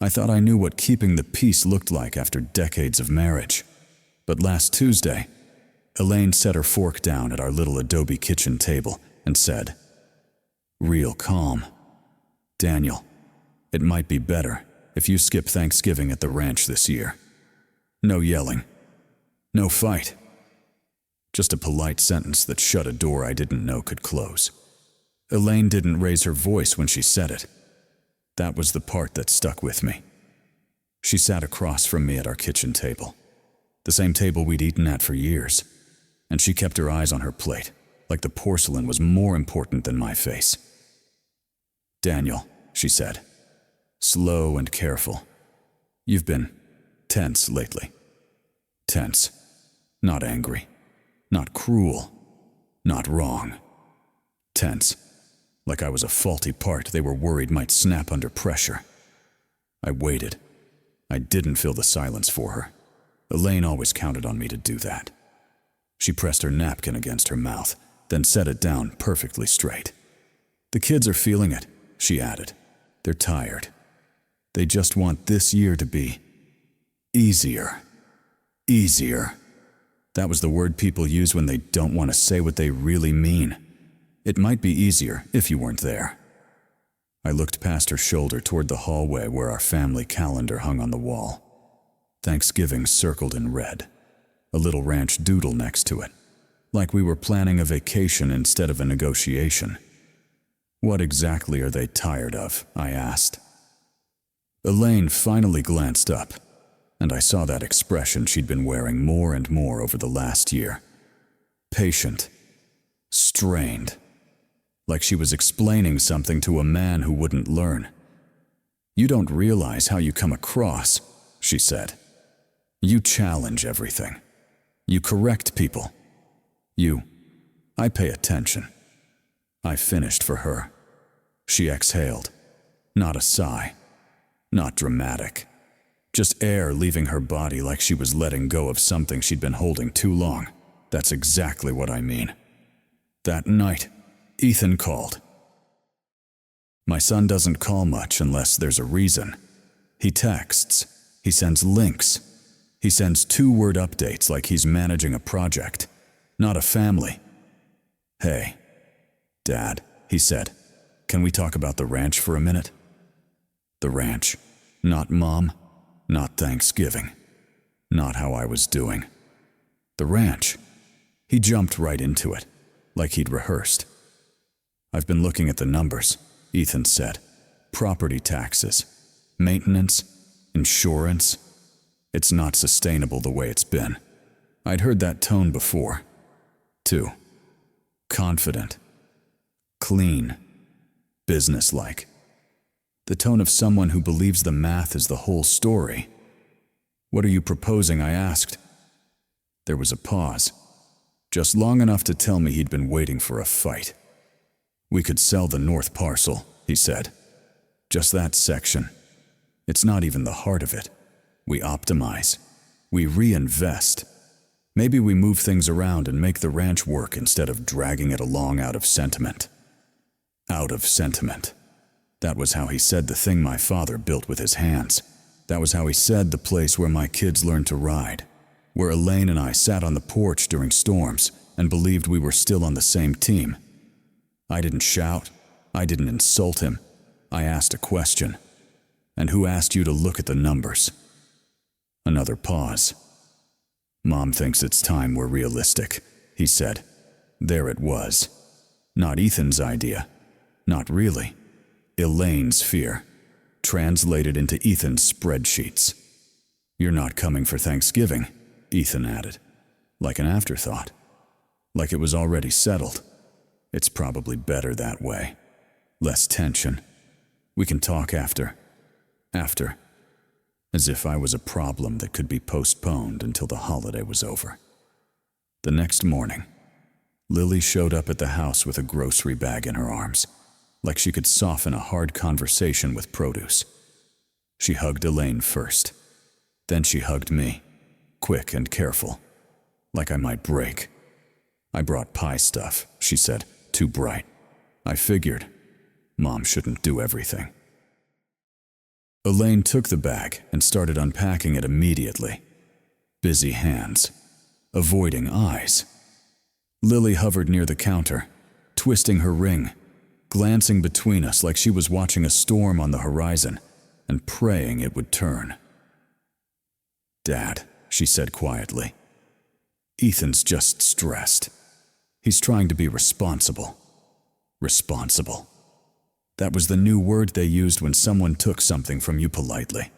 I thought I knew what keeping the peace looked like after decades of marriage. But last Tuesday, Elaine set her fork down at our little adobe kitchen table and said, "Real calm. Daniel, it might be better if you skip Thanksgiving at the ranch this year. No yelling. No fight. Just a polite sentence that shut a door I didn't know could close." Elaine didn't raise her voice when she said it. That was the part that stuck with me. She sat across from me at our kitchen table, the same table we'd eaten at for years, and she kept her eyes on her plate, like the porcelain was more important than my face. "Daniel," she said, slow and careful, "you've been tense lately. Tense. Not angry. Not cruel. Not wrong. Tense. Like I was a faulty part they were worried might snap under pressure." I waited. I didn't fill the silence for her. Elaine always counted on me to do that. She pressed her napkin against her mouth, then set it down perfectly straight. "The kids are feeling it," she added. "They're tired. They just want this year to be easier. Easier." That was the word people use when they don't want to say what they really mean. It might be easier if you weren't there. I looked past her shoulder toward the hallway where our family calendar hung on the wall. Thanksgiving circled in red, a little ranch doodle next to it, like we were planning a vacation instead of a negotiation. "What exactly are they tired of?" I asked. Elaine finally glanced up, and I saw that expression she'd been wearing more and more over the last year. Patient. Strained. Like she was explaining something to a man who wouldn't learn. "You don't realize how you come across," she said. "You challenge everything. You correct people. I pay attention." I finished for her. She exhaled. Not a sigh. Not dramatic. Just air leaving her body like she was letting go of something she'd been holding too long. That's exactly what I mean. That night, Ethan called. My son doesn't call much unless there's a reason. He texts. He sends links. He sends 2-word updates like he's managing a project, not a family. "Hey, Dad," he said, "can we talk about the ranch for a minute?" The ranch. Not Mom. Not Thanksgiving. Not how I was doing. The ranch. He jumped right into it, like he'd rehearsed. "I've been looking at the numbers," Ethan said. "Property taxes, maintenance, insurance. It's not sustainable the way it's been." I'd heard that tone before, too. Confident. Clean. Businesslike. The tone of someone who believes the math is the whole story. "What are you proposing?" I asked. There was a pause, just long enough to tell me he'd been waiting for a fight. "We could sell the north parcel," he said. "Just that section. It's not even the heart of it. We optimize. We reinvest. Maybe we move things around and make the ranch work instead of dragging it along out of sentiment." Out of sentiment. That was how he said the thing my father built with his hands. That was how he said the place where my kids learned to ride, where Elaine and I sat on the porch during storms and believed we were still on the same team. I didn't shout. I didn't insult him. I asked a question. "And who asked you to look at the numbers?" Another pause. "Mom thinks it's time we're realistic," he said. There it was. Not Ethan's idea. Not really. Elaine's fear, translated into Ethan's spreadsheets. "You're not coming for Thanksgiving," Ethan added, like an afterthought. Like it was already settled. "It's probably better that way. Less tension. We can talk after." After. As if I was a problem that could be postponed until the holiday was over. The next morning, Lily showed up at the house with a grocery bag in her arms, like she could soften a hard conversation with produce. She hugged Elaine first. Then she hugged me, quick and careful, like I might break. "I brought pie stuff," she said, "too bright. I figured Mom shouldn't do everything." Elaine took the bag and started unpacking it immediately. Busy hands, avoiding eyes. Lily hovered near the counter, twisting her ring, glancing between us like she was watching a storm on the horizon and praying it would turn. "Dad," she said quietly, "Ethan's just stressed. He's trying to be responsible." Responsible. That was the new word they used when someone took something from you politely.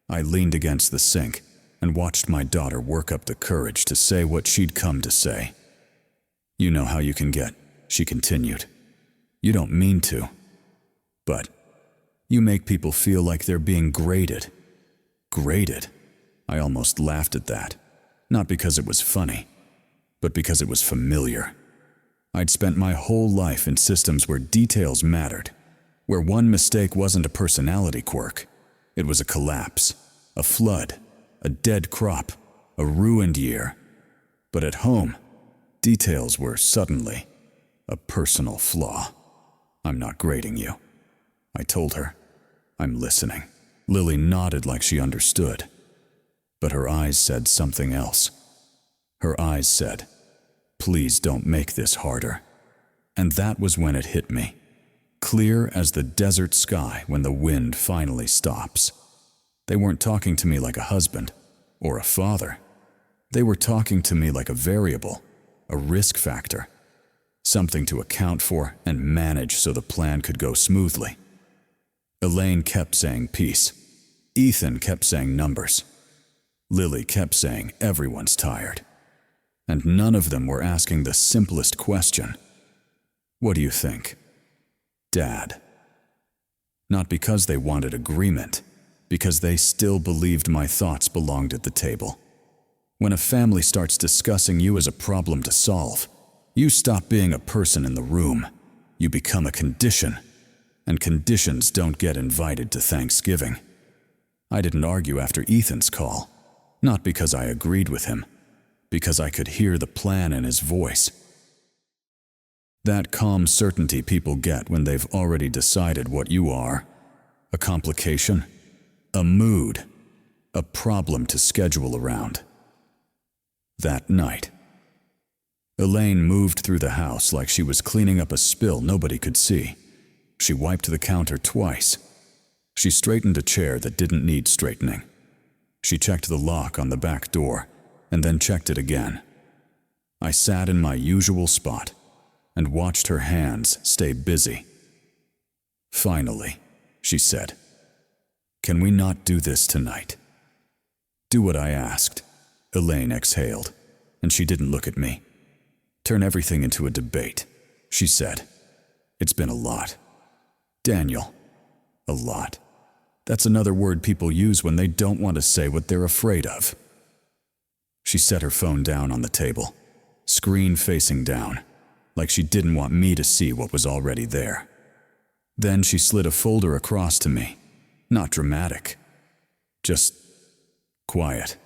I leaned against the sink and watched my daughter work up the courage to say what she'd come to say. "You know how you can get," she continued. "You don't mean to. But you make people feel like they're being graded." Graded? I almost laughed at that, not because it was funny, but because it was familiar. I'd spent my whole life in systems where details mattered, where one mistake wasn't a personality quirk. It was a collapse, a flood, a dead crop, a ruined year. But at home, details were suddenly a personal flaw. "I'm not grading you," I told her. "I'm listening." Lily nodded like she understood, but her eyes said something else. Her eyes said, "Please don't make this harder." And that was when it hit me, clear as the desert sky when the wind finally stops. They weren't talking to me like a husband or a father. They were talking to me like a variable, a risk factor, something to account for and manage so the plan could go smoothly. Elaine kept saying peace. Ethan kept saying numbers. Lily kept saying everyone's tired. And none of them were asking the simplest question. "What do you think, Dad?" Not because they wanted agreement, because they still believed my thoughts belonged at the table. When a family starts discussing you as a problem to solve, you stop being a person in the room. You become a condition, and conditions don't get invited to Thanksgiving. I didn't argue after Ethan's call, not because I agreed with him, because I could hear the plan in his voice. That calm certainty people get when they've already decided what you are. A complication, a mood, a problem to schedule around. That night, Elaine moved through the house like she was cleaning up a spill nobody could see. She wiped the counter twice. She straightened a chair that didn't need straightening. She checked the lock on the back door, and then checked it again. I sat in my usual spot and watched her hands stay busy. "Finally," she said, "can we not do this tonight?" "Do what I asked," Elaine exhaled, and she didn't look at me. "Turn everything into a debate," she said. "It's been a lot. Daniel, a lot. That's another word people use when they don't want to say what they're afraid of." She set her phone down on the table, screen facing down, like she didn't want me to see what was already there. Then she slid a folder across to me. Not dramatic, just quiet.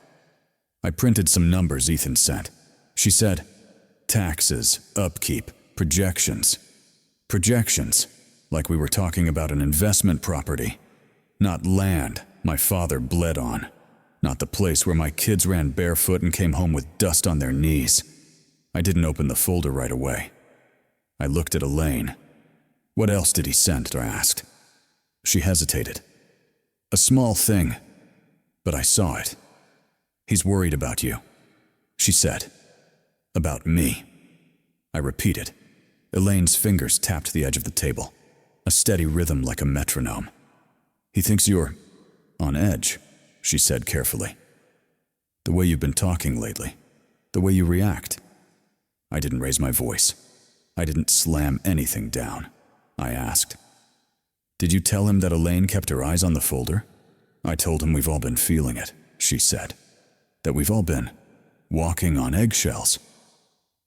I printed some numbers Ethan sent. She said, "Taxes, upkeep, projections." Projections, like we were talking about an investment property. Not land my father bled on. Not the place where my kids ran barefoot and came home with dust on their knees. I didn't open the folder right away. I looked at Elaine. "What else did he send?" I asked. She hesitated. "A small thing, but I saw it. He's worried about you," she said. "About me." I repeated. Elaine's fingers tapped the edge of the table, a steady rhythm like a metronome. "He thinks you're on edge," she said carefully. "The way you've been talking lately, the way you react." I didn't raise my voice. I didn't slam anything down. I asked, "Did you tell him that Elaine kept her eyes on the folder?" "I told him we've all been feeling it," she said. "That we've all been walking on eggshells."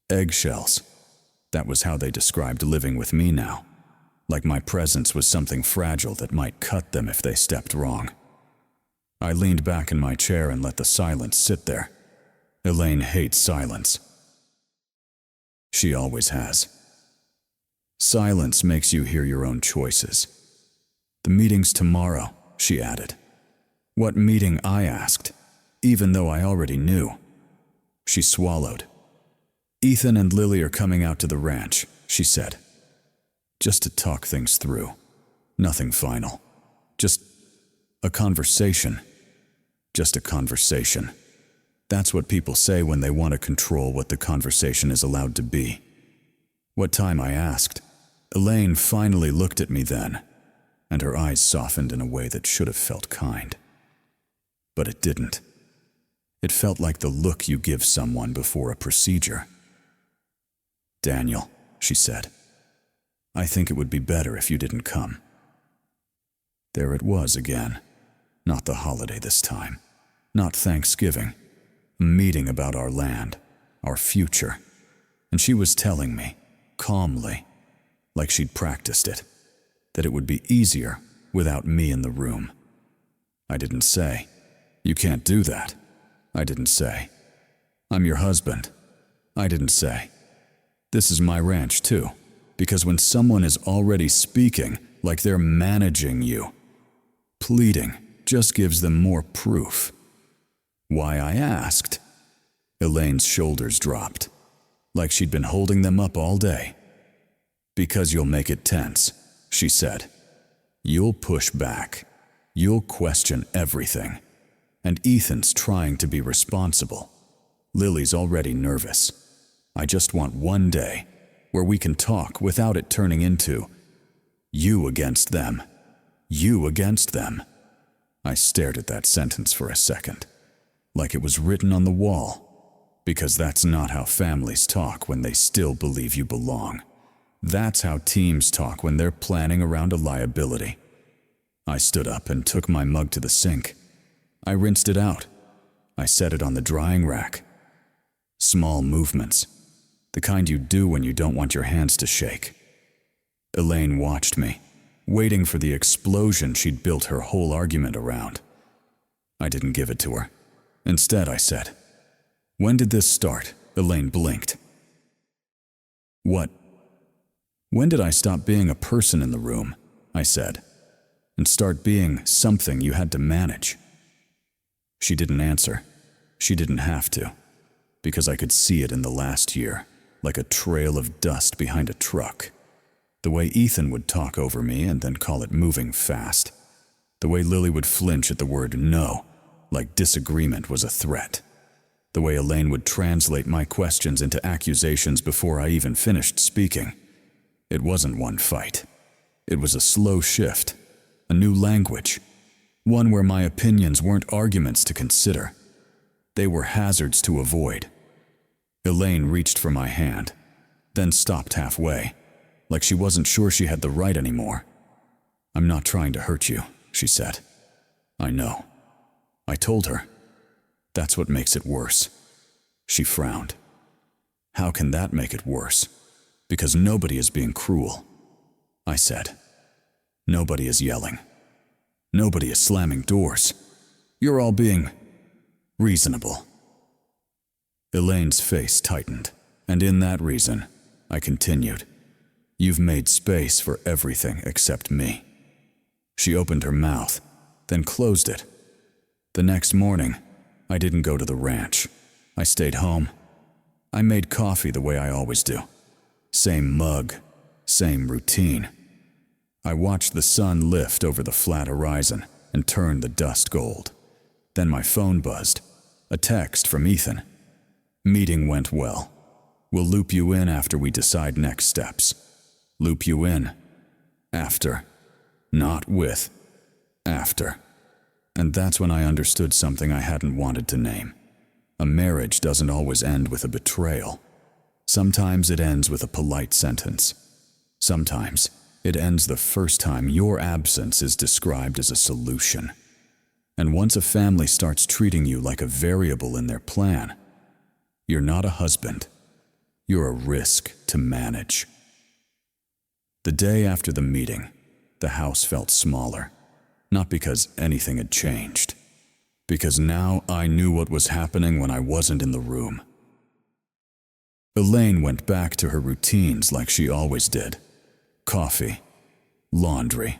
Eggshells. That was how they described living with me now. Like my presence was something fragile that might cut them if they stepped wrong. I leaned back in my chair and let the silence sit there. Elaine hates silence. She always has. Silence makes you hear your own choices. "The meeting's tomorrow," she added. What meeting, I asked, even though I already knew. She swallowed. Ethan and Lily are coming out to the ranch, she said. Just to talk things through. Nothing final. Just a conversation. Just a conversation. That's what people say when they want to control what the conversation is allowed to be. What time, I asked. Elaine finally looked at me then, and her eyes softened in a way that should have felt kind. But it didn't. It felt like the look you give someone before a procedure. Daniel, she said, I think it would be better if you didn't come. There it was again. Not the holiday this time. Not Thanksgiving. A meeting about our land, our future. And she was telling me, calmly, like she'd practiced it, that it would be easier without me in the room. I didn't say, you can't do that. I didn't say, I'm your husband. I didn't say, this is my ranch too, because when someone is already speaking like they're managing you, pleading just gives them more proof. Why, I asked. Elaine's shoulders dropped, like she'd been holding them up all day. Because you'll make it tense, she said. You'll push back. You'll question everything. And Ethan's trying to be responsible. Lily's already nervous. I just want one day where we can talk without it turning into you against them. You against them. I stared at that sentence for a second, like it was written on the wall, because that's not how families talk when they still believe you belong. That's how teams talk when they're planning around a liability. I stood up and took my mug to the sink. I rinsed it out. I set it on the drying rack. Small movements, the kind you do when you don't want your hands to shake. Elaine watched me, waiting for the explosion she'd built her whole argument around. I didn't give it to her. Instead, I said, when did this start? Elaine blinked. What? When did I stop being a person in the room? I said, and start being something you had to manage? She didn't answer. She didn't have to, because I could see it in the last year, like a trail of dust behind a truck. The way Ethan would talk over me and then call it moving fast. The way Lily would flinch at the word no, like disagreement was a threat. The way Elaine would translate my questions into accusations before I even finished speaking. It wasn't one fight. It was a slow shift, a new language, one where my opinions weren't arguments to consider. They were hazards to avoid. Elaine reached for my hand, then stopped halfway, like she wasn't sure she had the right anymore. I'm not trying to hurt you, she said. I know. I told her. That's what makes it worse. She frowned. How can that make it worse? Because nobody is being cruel. I said. Nobody is yelling. Nobody is slamming doors. You're all being reasonable. Elaine's face tightened, and in that reason, I continued. You've made space for everything except me. She opened her mouth, then closed it. The next morning, I didn't go to the ranch. I stayed home. I made coffee the way I always do. Same mug, same routine. I watched the sun lift over the flat horizon and turn the dust gold. Then my phone buzzed. A text from Ethan. Meeting went well. We'll loop you in after we decide next steps. Loop you in. After. Not with. After. And that's when I understood something I hadn't wanted to name. A marriage doesn't always end with a betrayal. Sometimes it ends with a polite sentence. Sometimes it ends the first time your absence is described as a solution. And once a family starts treating you like a variable in their plan, you're not a husband. You're a risk to manage. The day after the meeting, the house felt smaller. Not because anything had changed. Because now I knew what was happening when I wasn't in the room. Elaine went back to her routines like she always did. Coffee, laundry,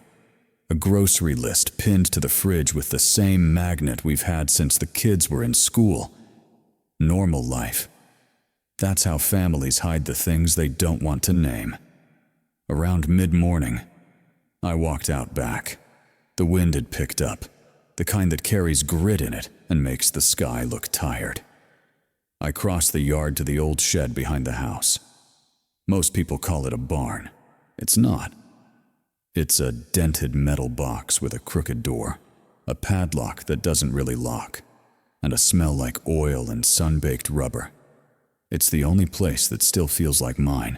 A grocery list pinned to the fridge with the same magnet we've had since the kids were in school. Normal life. That's how families hide the things they don't want to name. Around mid-morning, I walked out back. The wind had picked up, the kind that carries grit in it and makes the sky look tired. I crossed the yard to the old shed behind the house. Most people call it a barn. It's not. It's a dented metal box with a crooked door, a padlock that doesn't really lock, and a smell like oil and sun-baked rubber. It's the only place that still feels like mine.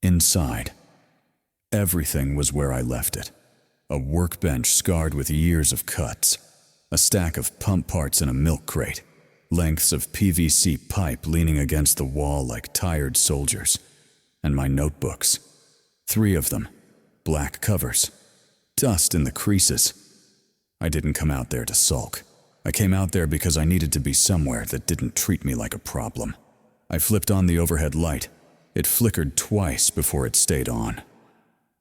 Inside, everything was where I left it. A workbench scarred with years of cuts, a stack of pump parts in a milk crate, lengths of PVC pipe leaning against the wall like tired soldiers, and my notebooks. 3 of them, black covers, dust in the creases. I didn't come out there to sulk. I came out there because I needed to be somewhere that didn't treat me like a problem. I flipped on the overhead light. It flickered twice before it stayed on.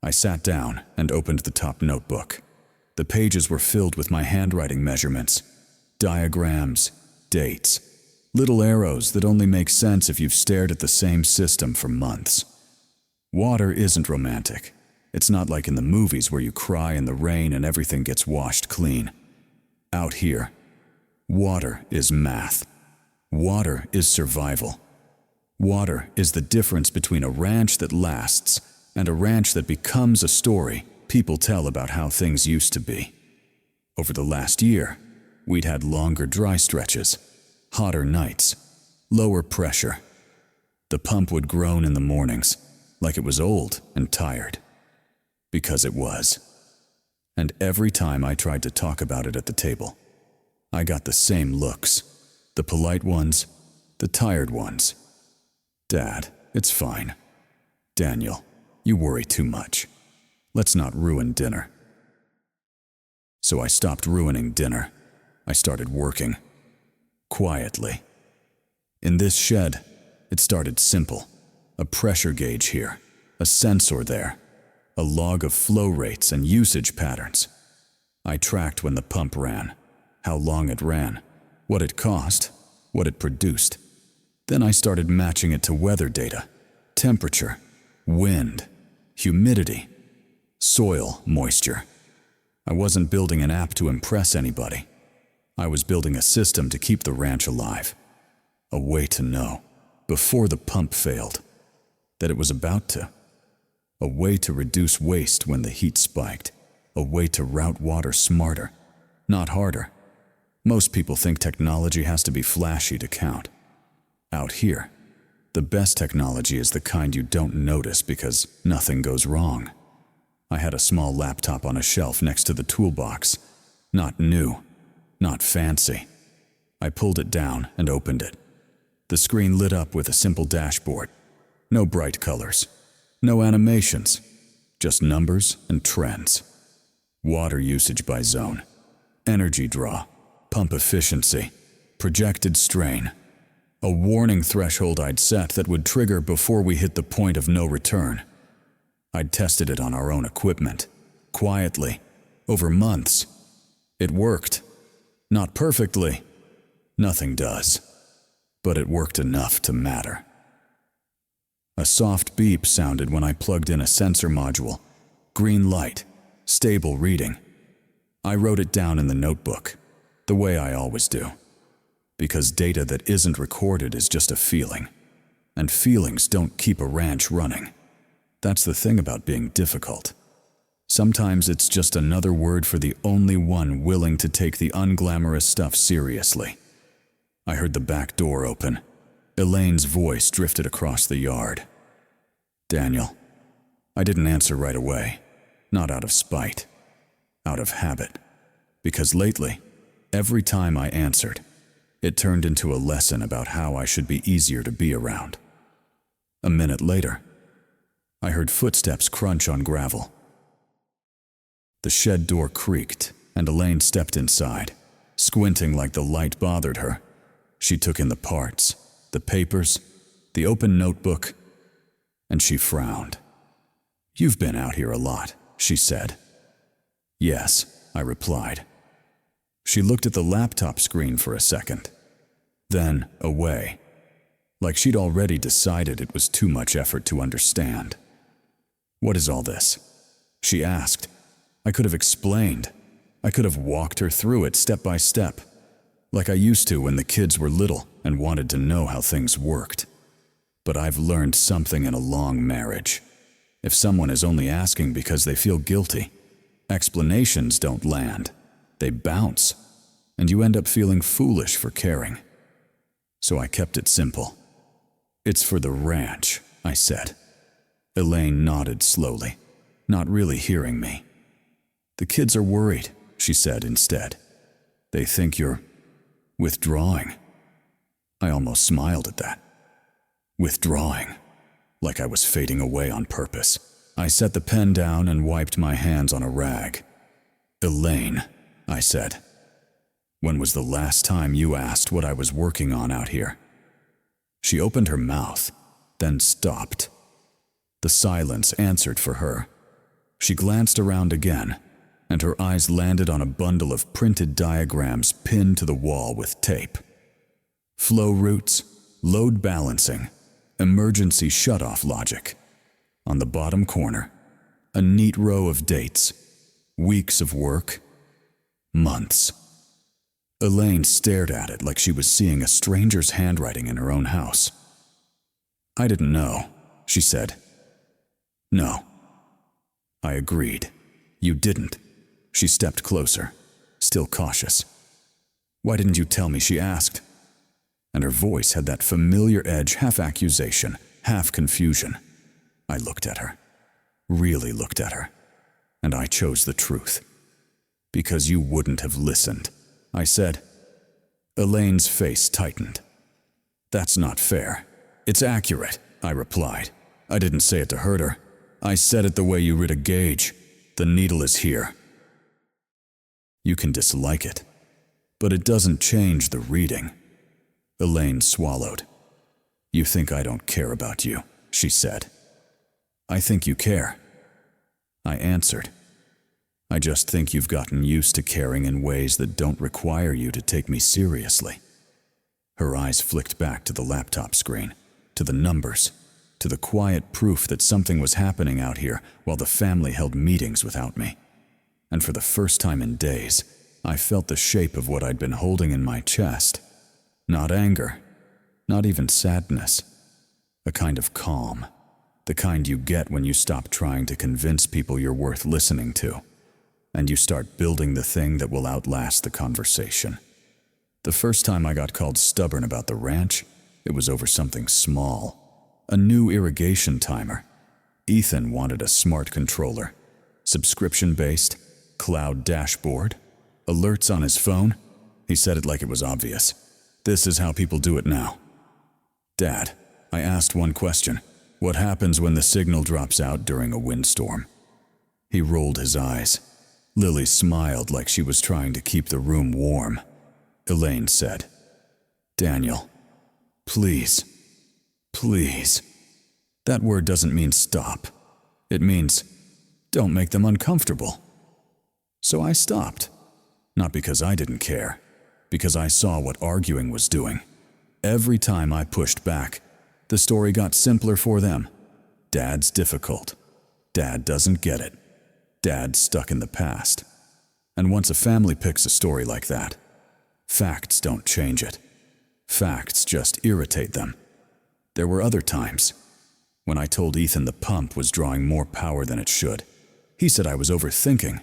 I sat down and opened the top notebook. The pages were filled with my handwriting measurements, diagrams, dates, little arrows that only make sense if you've stared at the same system for months. Water isn't romantic. It's not like in the movies where you cry in the rain and everything gets washed clean. Out here, water is math. Water is survival. Water is the difference between a ranch that lasts and a ranch that becomes a story people tell about how things used to be. Over the last year, we'd had longer dry stretches, hotter nights, lower pressure. The pump would groan in the mornings, like it was old and tired. Because it was. And every time I tried to talk about it at the table, I got the same looks. The polite ones, the tired ones. Dad, it's fine. Daniel, you worry too much. Let's not ruin dinner. So I stopped ruining dinner. I started working. Quietly. In this shed, it started simple. A pressure gauge here, a sensor there, a log of flow rates and usage patterns. I tracked when the pump ran, how long it ran, what it cost, what it produced. Then I started matching it to weather data, temperature, wind, humidity, soil moisture. I wasn't building an app to impress anybody. I was building a system to keep the ranch alive. A way to know, before the pump failed, that it was about to. A way to reduce waste when the heat spiked. A way to route water smarter, not harder. Most people think technology has to be flashy to count. Out here, the best technology is the kind you don't notice because nothing goes wrong. I had a small laptop on a shelf next to the toolbox. Not new, not fancy. I pulled it down and opened it. The screen lit up with a simple dashboard. No bright colors, no animations, just numbers and trends. Water usage by zone, energy draw, pump efficiency, projected strain. A warning threshold I'd set that would trigger before we hit the point of no return. I'd tested it on our own equipment, quietly, over months. It worked. Not perfectly. Nothing does. But it worked enough to matter. A soft beep sounded when I plugged in a sensor module. Green light, stable reading. I wrote it down in the notebook, the way I always do. Because data that isn't recorded is just a feeling. And feelings don't keep a ranch running. That's the thing about being difficult. Sometimes it's just another word for the only one willing to take the unglamorous stuff seriously. I heard the back door open. Elaine's voice drifted across the yard. Daniel. I didn't answer right away. Not out of spite. Out of habit. Because lately, every time I answered, it turned into a lesson about how I should be easier to be around. A minute later, I heard footsteps crunch on gravel. The shed door creaked, and Elaine stepped inside, squinting like the light bothered her. She took in the parts, the papers, the open notebook, and she frowned. You've been out here a lot, she said. Yes, I replied. She looked at the laptop screen for a second, then away, like she'd already decided it was too much effort to understand. What is all this? She asked. I could have explained. I could have walked her through it step by step, like I used to when the kids were little and wanted to know how things worked. But I've learned something in a long marriage. If someone is only asking because they feel guilty, explanations don't land. They bounce, and you end up feeling foolish for caring. So I kept it simple. It's for the ranch, I said. Elaine nodded slowly, not really hearing me. The kids are worried, she said instead. They think you're withdrawing. I almost smiled at that. Withdrawing, like I was fading away on purpose. I set the pen down and wiped my hands on a rag. Elaine, I said, when was the last time you asked what I was working on out here? She opened her mouth, then stopped. The silence answered for her. She glanced around again, and her eyes landed on a bundle of printed diagrams pinned to the wall with tape. Flow routes, load balancing, emergency shutoff logic. On the bottom corner, a neat row of dates, weeks of work, months. Elaine stared at it like she was seeing a stranger's handwriting in her own house. I didn't know, she said. No. I agreed. You didn't. She stepped closer, still cautious. Why didn't you tell me, she asked. And her voice had that familiar edge, half accusation, half confusion. I looked at her, really looked at her, and I chose the truth. Because you wouldn't have listened, I said. Elaine's face tightened. That's not fair. It's accurate, I replied. I didn't say it to hurt her. I said it the way you read a gauge. The needle is here. You can dislike it, but it doesn't change the reading. Elaine swallowed. You think I don't care about you, she said. I think you care. I answered. I just think you've gotten used to caring in ways that don't require you to take me seriously. Her eyes flicked back to the laptop screen, to the numbers, to the quiet proof that something was happening out here while the family held meetings without me. And for the first time in days, I felt the shape of what I'd been holding in my chest. Not anger, not even sadness. A kind of calm, the kind you get when you stop trying to convince people you're worth listening to, and you start building the thing that will outlast the conversation. The first time I got called stubborn about the ranch, it was over something small. A new irrigation timer. Ethan wanted a smart controller. Subscription-based, cloud dashboard, alerts on his phone. He said it like it was obvious. This is how people do it now. Dad, I asked one question. What happens when the signal drops out during a windstorm? He rolled his eyes. Lily smiled like she was trying to keep the room warm. Elaine said, Daniel, please, please. That word doesn't mean stop. It means don't make them uncomfortable. So I stopped. Not because I didn't care, because I saw what arguing was doing. Every time I pushed back, the story got simpler for them. Dad's difficult. Dad doesn't get it. Dad's stuck in the past. And once a family picks a story like that, facts don't change it. Facts just irritate them. There were other times when I told Ethan the pump was drawing more power than it should. He said I was overthinking.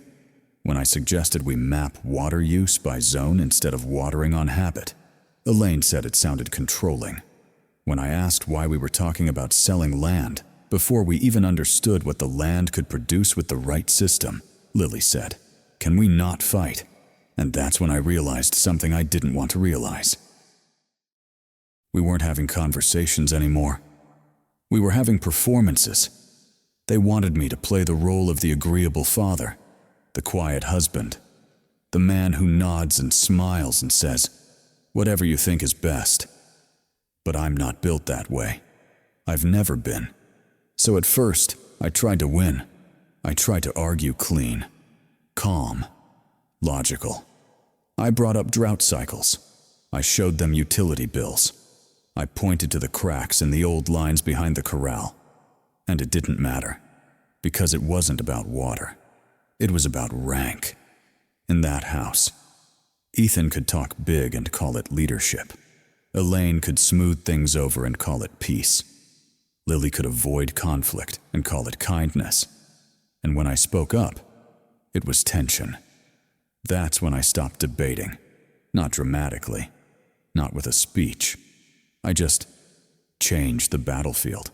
When I suggested we map water use by zone instead of watering on habit, Elaine said it sounded controlling. When I asked why we were talking about selling land before we even understood what the land could produce with the right system, Lily said, "Can we not fight?" And that's when I realized something I didn't want to realize. We weren't having conversations anymore. We were having performances. They wanted me to play the role of the agreeable father, the quiet husband, the man who nods and smiles and says, "Whatever you think is best." But I'm not built that way. I've never been. So at first, I tried to win. I tried to argue clean. calm, logical. I brought up drought cycles. I showed them utility bills. I pointed to the cracks in the old lines behind the corral. And it didn't matter, because it wasn't about water. It was about rank. In that house, Ethan could talk big and call it leadership. Elaine could smooth things over and call it peace. Lily could avoid conflict and call it kindness. And when I spoke up, it was tension. That's when I stopped debating. Not dramatically, not with a speech. I just changed the battlefield.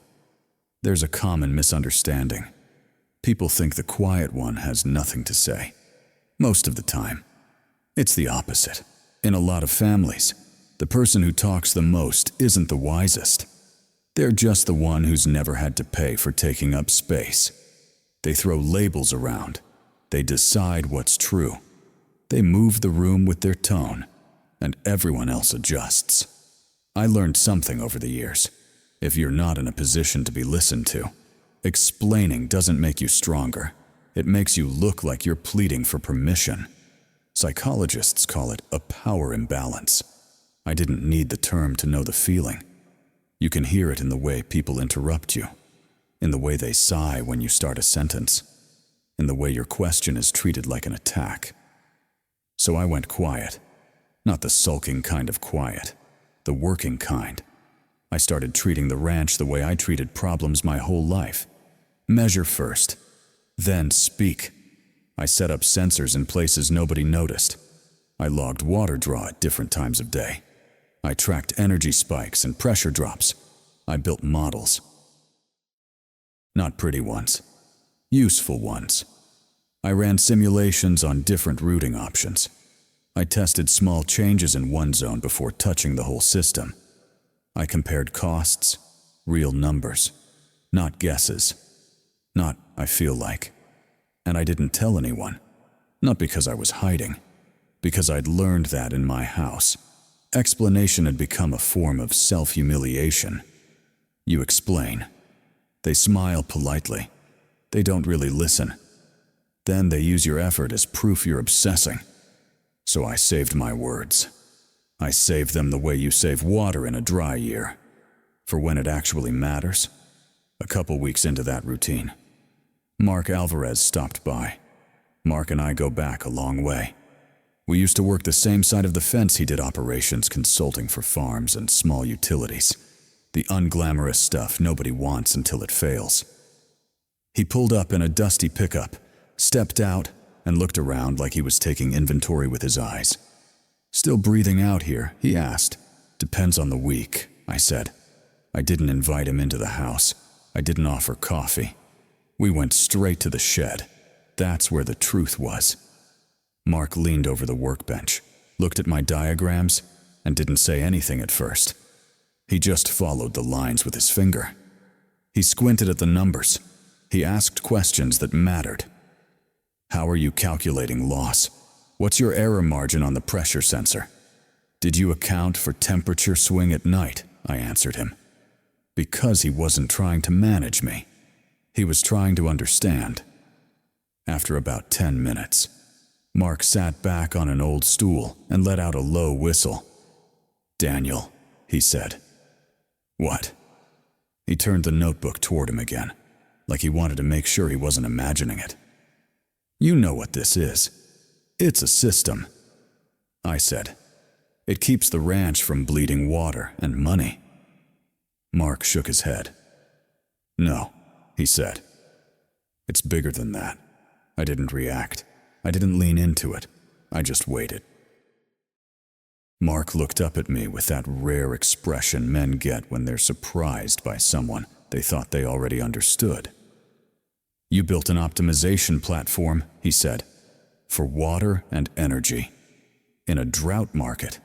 There's a common misunderstanding. People think the quiet one has nothing to say. Most of the time, it's the opposite. In a lot of families, the person who talks the most isn't the wisest. They're just the one who's never had to pay for taking up space. They throw labels around. They decide what's true. They move the room with their tone, and everyone else adjusts. I learned something over the years. If you're not in a position to be listened to, explaining doesn't make you stronger. It makes you look like you're pleading for permission. Psychologists call it a power imbalance. I didn't need the term to know the feeling. You can hear it in the way people interrupt you, in the way they sigh when you start a sentence, in the way your question is treated like an attack. So I went quiet. Not the sulking kind of quiet, the working kind. I started treating the ranch the way I treated problems my whole life. Measure first, then speak. I set up sensors in places nobody noticed. I logged water draw at different times of day. I tracked energy spikes and pressure drops. I built models. Not pretty ones, useful ones. I ran simulations on different routing options. I tested small changes in one zone before touching the whole system. I compared costs, real numbers, not guesses. Not, I feel like. And I didn't tell anyone. Not because I was hiding. Because I'd learned that in my house. Explanation had become a form of self-humiliation. You explain. They smile politely. They don't really listen. Then they use your effort as proof you're obsessing. So I saved my words. I saved them the way you save water in a dry year. For when it actually matters. A couple weeks into that routine, Mark Alvarez stopped by. Mark and I go back a long way. We used to work the same side of the fence he did operations consulting for farms and small utilities. The unglamorous stuff nobody wants until it fails. He pulled up in a dusty pickup, stepped out, and looked around like he was taking inventory with his eyes. Still breathing out here, he asked. Depends on the week, I said. I didn't invite him into the house. I didn't offer coffee. We went straight to the shed. That's where the truth was. Mark leaned over the workbench, looked at my diagrams, and didn't say anything at first. He just followed the lines with his finger. He squinted at the numbers. He asked questions that mattered. How are you calculating loss? What's your error margin on the pressure sensor? Did you account for temperature swing at night? I answered him. Because he wasn't trying to manage me. He was trying to understand. After about 10 minutes, Mark sat back on an old stool and let out a low whistle. Daniel, he said. What? He turned the notebook toward him again, like he wanted to make sure he wasn't imagining it. You know what this is. It's a system. I said. It keeps the ranch from bleeding water and money. Mark shook his head. No, he said. It's bigger than that. I didn't react. I didn't lean into it. I just waited. Mark looked up at me with that rare expression men get when they're surprised by someone they thought they already understood. You built an optimization platform, he said, for water and energy. In a drought market.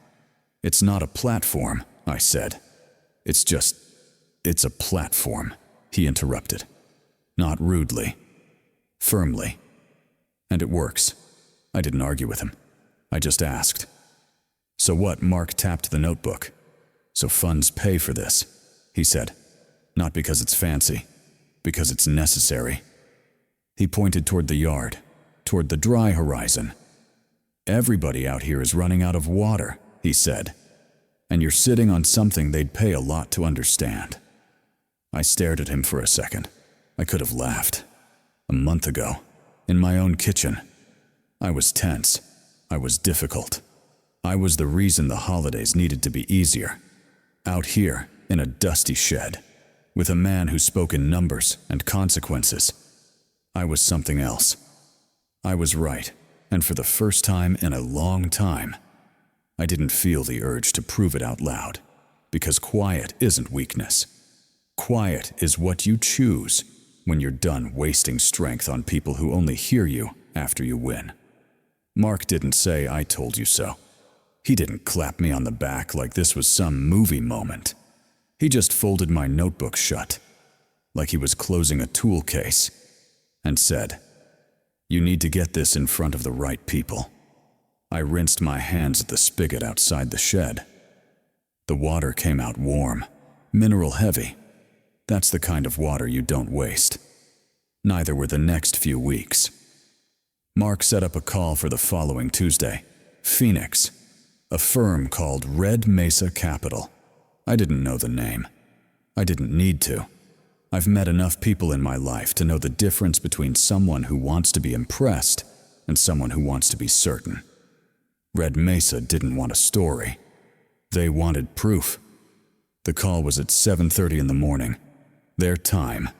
It's not a platform, I said. It's a platform, he interrupted. Not rudely. Firmly. And it works. I didn't argue with him. I just asked. So what? Mark tapped the notebook. So funds pay for this, he said. Not because it's fancy. Because it's necessary. He pointed toward the yard, toward the dry horizon. "Everybody out here is running out of water," he said, "and you're sitting on something they'd pay a lot to understand." I stared at him for a second. I could have laughed. A month ago, in my own kitchen, I was tense. I was difficult. I was the reason the holidays needed to be easier. Out here, in a dusty shed, with a man who spoke in numbers and consequences, I was something else. I was right, and for the first time in a long time, I didn't feel the urge to prove it out loud, because quiet isn't weakness. Quiet is what you choose when you're done wasting strength on people who only hear you after you win. Mark didn't say, "I told you so." He didn't clap me on the back like this was some movie moment. He just folded my notebook shut, like he was closing a tool case, and said, "You need to get this in front of the right people." I rinsed my hands at the spigot outside the shed. The water came out warm, mineral heavy. That's the kind of water you don't waste. Neither were the next few weeks. Mark set up a call for the following Tuesday. Phoenix, a firm called Red Mesa Capital. I didn't know the name. I didn't need to. I've met enough people in my life to know the difference between someone who wants to be impressed and someone who wants to be certain. Red Mesa didn't want a story. They wanted proof. The call was at 7:30 in the morning, their time.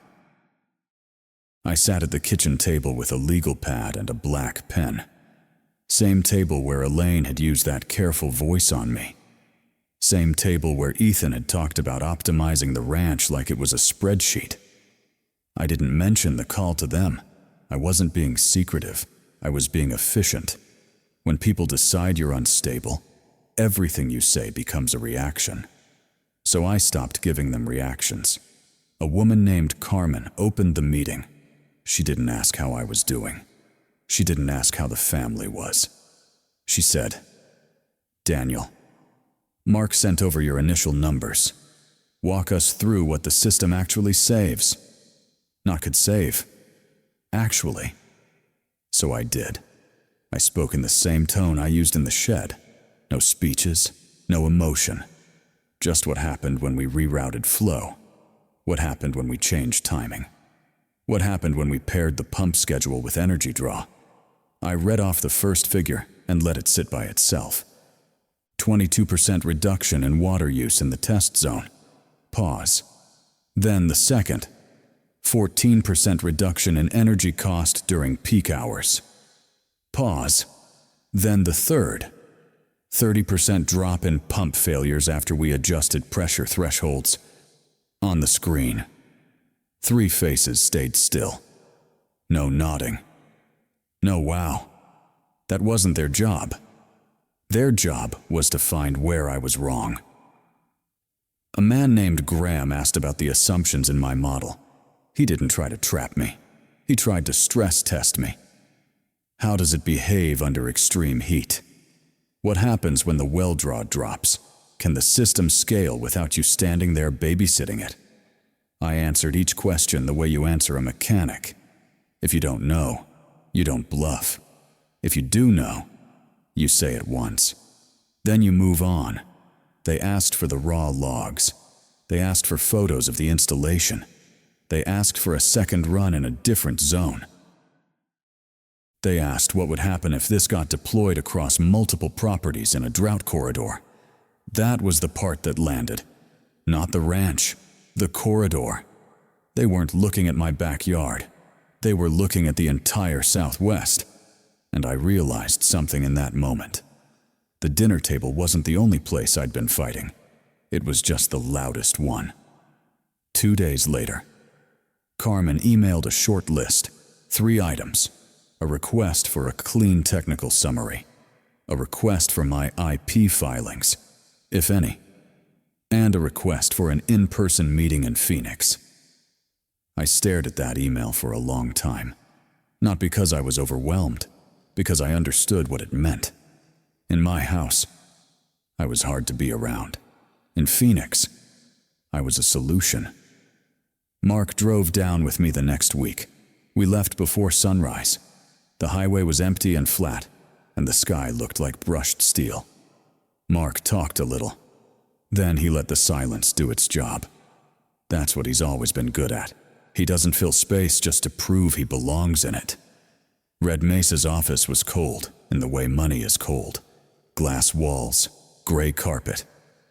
I sat at the kitchen table with a legal pad and a black pen. Same table where Elaine had used that careful voice on me. Same table where Ethan had talked about optimizing the ranch like it was a spreadsheet. I didn't mention the call to them. I wasn't being secretive. I was being efficient. When people decide you're unstable, everything you say becomes a reaction. So I stopped giving them reactions. A woman named Carmen opened the meeting. She didn't ask how I was doing. She didn't ask how the family was. She said, "Daniel, Mark sent over your initial numbers. Walk us through what the system actually saves." Not could save. Actually. So I did. I spoke in the same tone I used in the shed. No speeches, no emotion. Just what happened when we rerouted flow. What happened when we changed timing. What happened when we paired the pump schedule with energy draw. I read off the first figure and let it sit by itself. 22% reduction in water use in the test zone. Pause. Then the second. 14% reduction in energy cost during peak hours. Pause. Then the third. 30% drop in pump failures after we adjusted pressure thresholds. On the screen. 3 faces stayed still. No nodding. No wow. That wasn't their job. Their job was to find where I was wrong. A man named Graham asked about the assumptions in my model. He didn't try to trap me. He tried to stress test me. How does it behave under extreme heat? What happens when the well draw drops? Can the system scale without you standing there babysitting it? I answered each question the way you answer a mechanic. If you don't know, you don't bluff. If you do know, you say it once. Then you move on. They asked for the raw logs. They asked for photos of the installation. They asked for a second run in a different zone. They asked what would happen if this got deployed across multiple properties in a drought corridor. That was the part that landed. Not the ranch, the corridor. They weren't looking at my backyard. They were looking at the entire Southwest. And I realized something in that moment. The dinner table wasn't the only place I'd been fighting. It was just the loudest one. 2 days later, Carmen emailed a short list, 3 items. A request for a clean technical summary, a request for my IP filings, if any, and a request for an in-person meeting in Phoenix. I stared at that email for a long time, not because I was overwhelmed, because I understood what it meant. In my house, I was hard to be around. In Phoenix, I was a solution. Mark drove down with me the next week. We left before sunrise. The highway was empty and flat, and the sky looked like brushed steel. Mark talked a little. Then he let the silence do its job. That's what he's always been good at. He doesn't fill space just to prove he belongs in it. Red Mesa's office was cold, in the way money is cold. Glass walls, gray carpet,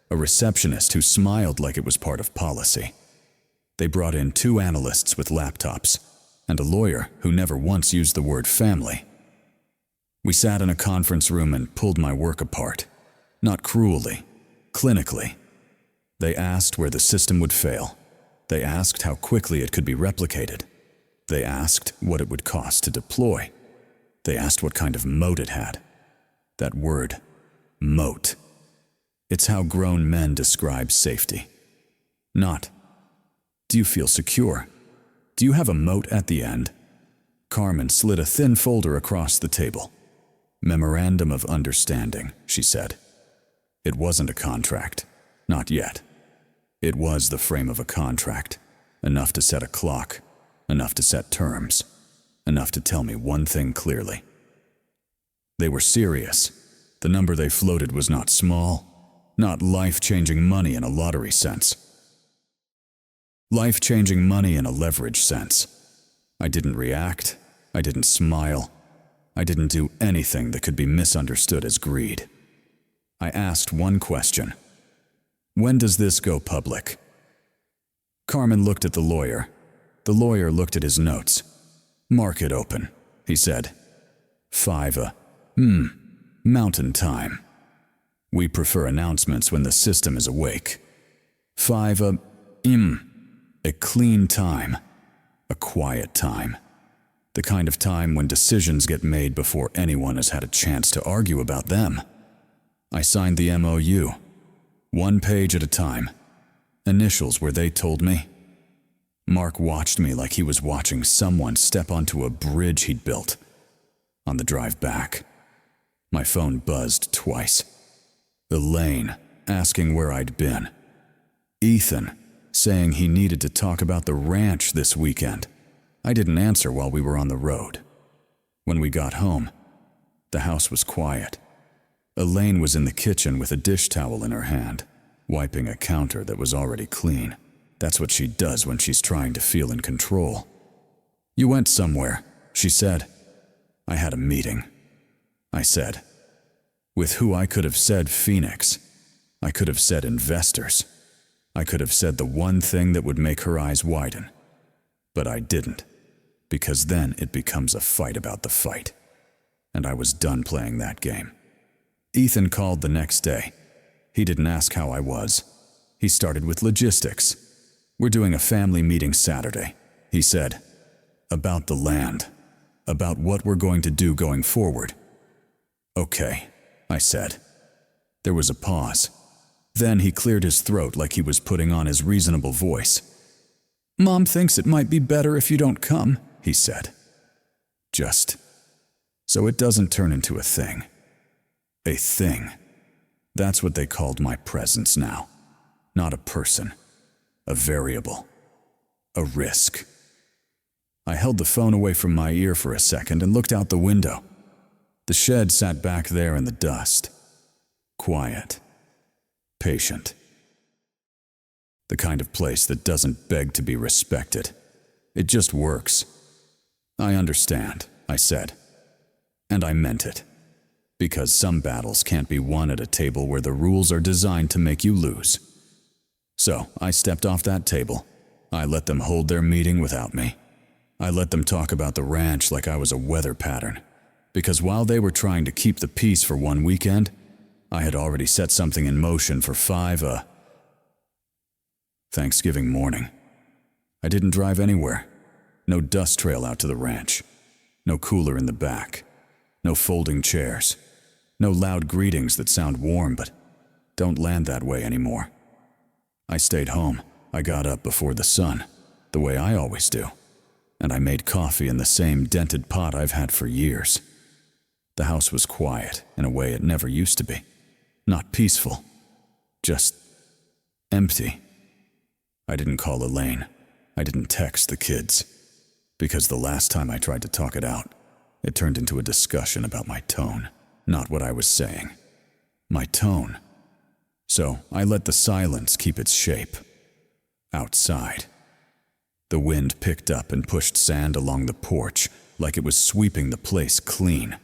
a receptionist who smiled like it was part of policy. They brought in 2 analysts with laptops, and a lawyer who never once used the word family. We sat in a conference room and pulled my work apart. Not cruelly, clinically. They asked where the system would fail. They asked how quickly it could be replicated. They asked what it would cost to deploy. They asked what kind of moat it had. That word, moat. It's how grown men describe safety. Not, do you feel secure? Do you have a moat at the end? Carmen slid a thin folder across the table. Memorandum of Understanding, she said. It wasn't a contract. Not yet. It was the frame of a contract. Enough to set a clock. Enough to set terms. Enough to tell me one thing clearly. They were serious. The number they floated was not small. Not life-changing money in a lottery sense. Life-changing money in a leverage sense. I didn't react. I didn't smile. I didn't do anything that could be misunderstood as greed. I asked one question. When does this go public? Carmen looked at the lawyer. The lawyer looked at his notes. Market open, he said. 5 mountain time. We prefer announcements when the system is awake. 5 a clean time. A quiet time. The kind of time when decisions get made before anyone has had a chance to argue about them. I signed the MOU. 1 page at a time. Initials where they told me. Mark watched me like he was watching someone step onto a bridge he'd built. On the drive back, my phone buzzed twice. Elaine asking where I'd been. Ethan saying he needed to talk about the ranch this weekend. I didn't answer while we were on the road. When we got home, the house was quiet. Elaine was in the kitchen with a dish towel in her hand, wiping a counter that was already clean. That's what she does when she's trying to feel in control. You went somewhere, she said. I had a meeting. I said. With who I could have said Phoenix. I could have said investors. I could have said the one thing that would make her eyes widen. But I didn't, because then it becomes a fight about the fight. And I was done playing that game. Ethan called the next day. He didn't ask how I was. He started with logistics. We're doing a family meeting Saturday, he said. About the land. About what we're going to do going forward. Okay, I said. There was a pause. Then he cleared his throat like he was putting on his reasonable voice. Mom thinks it might be better if you don't come, he said. Just so it doesn't turn into a thing. A thing. That's what they called my presence now. Not a person. A variable. A risk. I held the phone away from my ear for a second and looked out the window. The shed sat back there in the dust. Quiet. Patient. The kind of place that doesn't beg to be respected. It just works. I understand, I said. And I meant it. Because some battles can't be won at a table where the rules are designed to make you lose. So I stepped off that table. I let them hold their meeting without me. I let them talk about the ranch like I was a weather pattern. Because while they were trying to keep the peace for one weekend, I had already set something in motion for 5 Thanksgiving morning. I didn't drive anywhere. No dust trail out to the ranch. No cooler in the back. No folding chairs. No loud greetings that sound warm but don't land that way anymore. I stayed home. I got up before the sun, the way I always do. And I made coffee in the same dented pot I've had for years. The house was quiet in a way it never used to be. Not peaceful. Just empty. I didn't call Elaine. I didn't text the kids. Because the last time I tried to talk it out, It turned into a discussion about my tone, not what I was saying. My tone. So I let the silence keep its shape. Outside. The wind picked up and pushed sand along the porch like it was sweeping the place clean.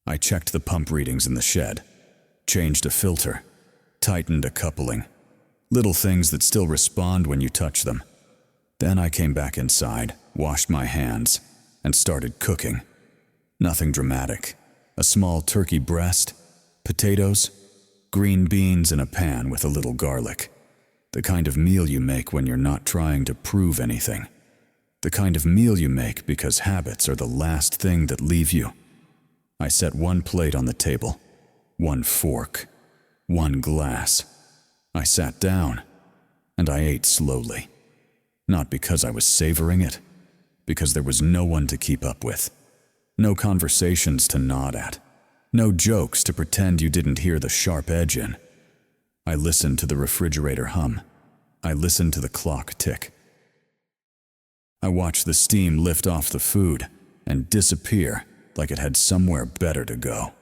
I checked the pump readings in the shed, changed a filter, tightened a coupling, little things that still respond when you touch them. Then I came back inside, washed my hands, and started cooking. Nothing dramatic. A small turkey breast, potatoes, green beans in a pan with a little garlic. The kind of meal you make when you're not trying to prove anything. The kind of meal you make because habits are the last thing that leave you. I set one plate on the table, one fork, one glass. I sat down, and I ate slowly. Not because I was savoring it, because there was no one to keep up with. No conversations to nod at. No jokes to pretend you didn't hear the sharp edge in. I listened to the refrigerator hum. I listened to the clock tick. I watched the steam lift off the food and disappear like it had somewhere better to go.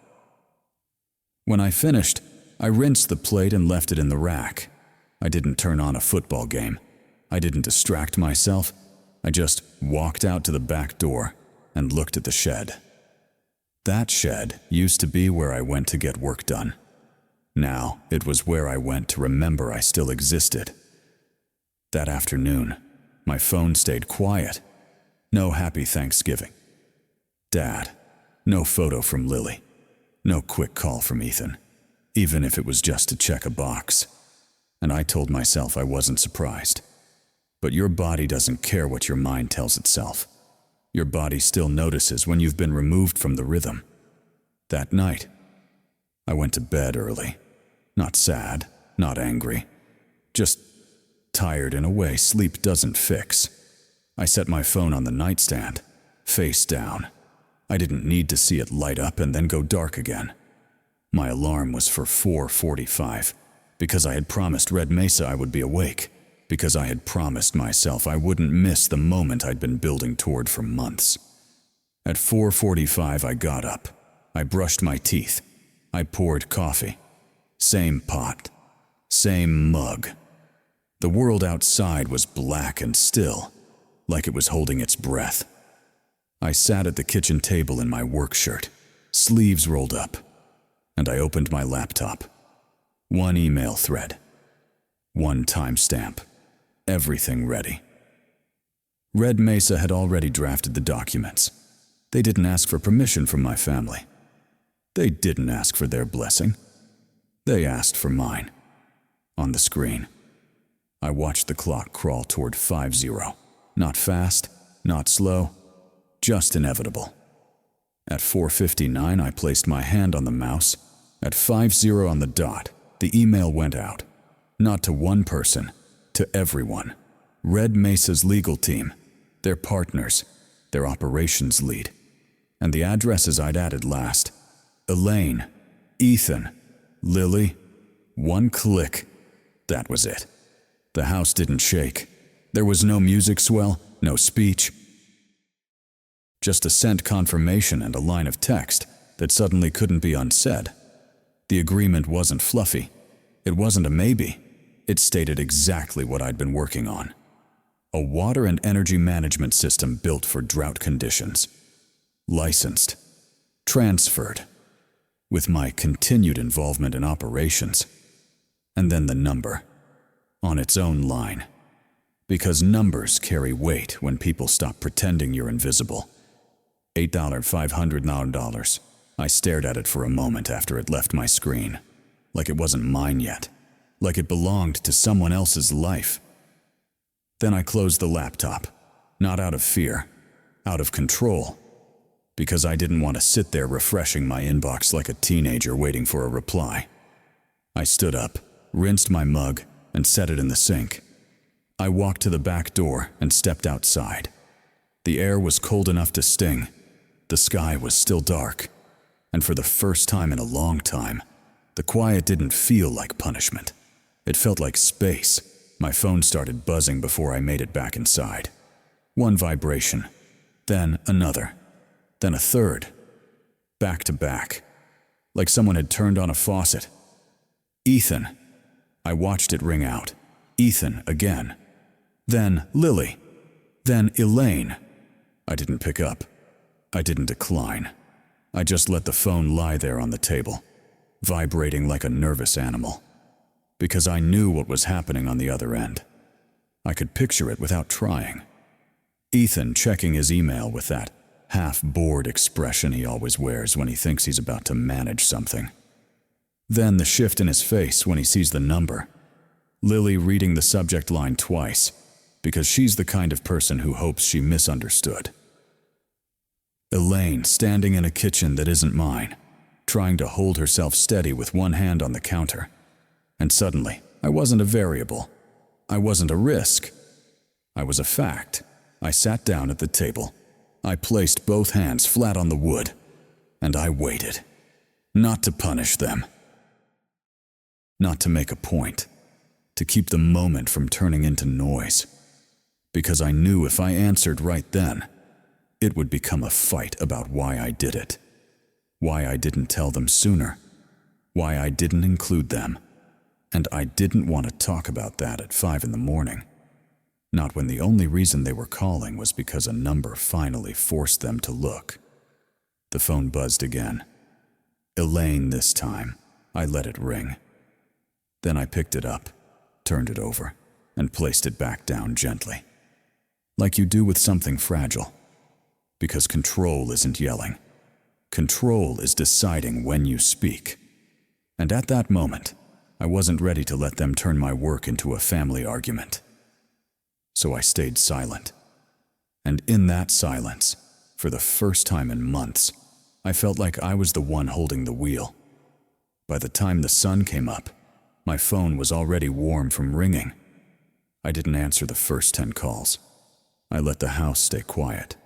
When I finished, I rinsed the plate and left it in the rack. I didn't turn on a football game. I didn't distract myself. I just walked out to the back door and looked at the shed. That shed used to be where I went to get work done. Now it was where I went to remember I still existed. That afternoon, my phone stayed quiet. No happy Thanksgiving. Dad, no photo from Lily. No quick call from Ethan, even if it was just to check a box. And I told myself I wasn't surprised. But your body doesn't care what your mind tells itself. Your body still notices when you've been removed from the rhythm. That night, I went to bed early. Not sad, not angry. Just tired in a way sleep doesn't fix. I set my phone on the nightstand, face down. I didn't need to see it light up and then go dark again. My alarm was for 4:45, because I had promised Red Mesa I would be awake, because I had promised myself I wouldn't miss the moment I'd been building toward for months. At 4:45 I got up. I brushed my teeth. I poured coffee. Same pot. Same mug. The world outside was black and still, like it was holding its breath. I sat at the kitchen table in my work shirt, sleeves rolled up, and I opened my laptop. One email thread. One timestamp. Everything ready. Red Mesa had already drafted the documents. They didn't ask for permission from my family. They didn't ask for their blessing. They asked for mine. On the screen, I watched the clock crawl toward 5-0. Not fast, not slow, just inevitable. At 4:59, I placed my hand on the mouse. At 5-0 on the dot, the email went out. Not to one person, to everyone. Red Mesa's legal team, their partners, their operations lead. And the addresses I'd added last. Elaine, Ethan, Lily. One click. That was it. The house didn't shake. There was no music swell, no speech. Just a sent confirmation and a line of text that suddenly couldn't be unsaid. The agreement wasn't fluffy. It wasn't a maybe. It stated exactly what I'd been working on. A water and energy management system built for drought conditions. Licensed. Transferred. With my continued involvement in operations. And then the number. On its own line. Because numbers carry weight when people stop pretending you're invisible. $8,500. I stared at it for a moment after it left my screen. Like it wasn't mine yet. Like it belonged to someone else's life. Then I closed the laptop. Not out of fear. Out of control. Because I didn't want to sit there refreshing my inbox like a teenager waiting for a reply. I stood up, rinsed my mug, and set it in the sink. I walked to the back door and stepped outside. The air was cold enough to sting. The sky was still dark. And for the first time in a long time, the quiet didn't feel like punishment. It felt like space. My phone started buzzing before I made it back inside. One vibration, then another. then a third, back to back, like someone had turned on a faucet. Ethan. I watched it ring out. Ethan again. Then Lily. Then Elaine. I didn't pick up. I didn't decline. I just let the phone lie there on the table, vibrating like a nervous animal, because I knew what was happening on the other end. I could picture it without trying. Ethan checking his email with that half-bored expression he always wears when he thinks he's about to manage something. Then the shift in his face when he sees the number. Lily reading the subject line twice, because she's the kind of person who hopes she misunderstood. Elaine standing in a kitchen that isn't mine, trying to hold herself steady with one hand on the counter. And suddenly, I wasn't a variable. I wasn't a risk. I was a fact. I sat down at the table. I placed both hands flat on the wood, and I waited. Not to punish them. Not to make a point. To keep the moment from turning into noise. Because I knew if I answered right then, it would become a fight about why I did it. Why I didn't tell them sooner. Why I didn't include them. And I didn't want to talk about that at 5 a.m. Not when the only reason they were calling was because a number finally forced them to look. The phone buzzed again. Elaine this time. I let it ring. Then I picked it up, turned it over, and placed it back down gently. Like you do with something fragile. Because control isn't yelling. Control is deciding when you speak. And at that moment, I wasn't ready to let them turn my work into a family argument. So I stayed silent. And in that silence, for the first time in months, I felt like I was the one holding the wheel. By the time the sun came up, my phone was already warm from ringing. I didn't answer the first 10 calls. I let the house stay quiet.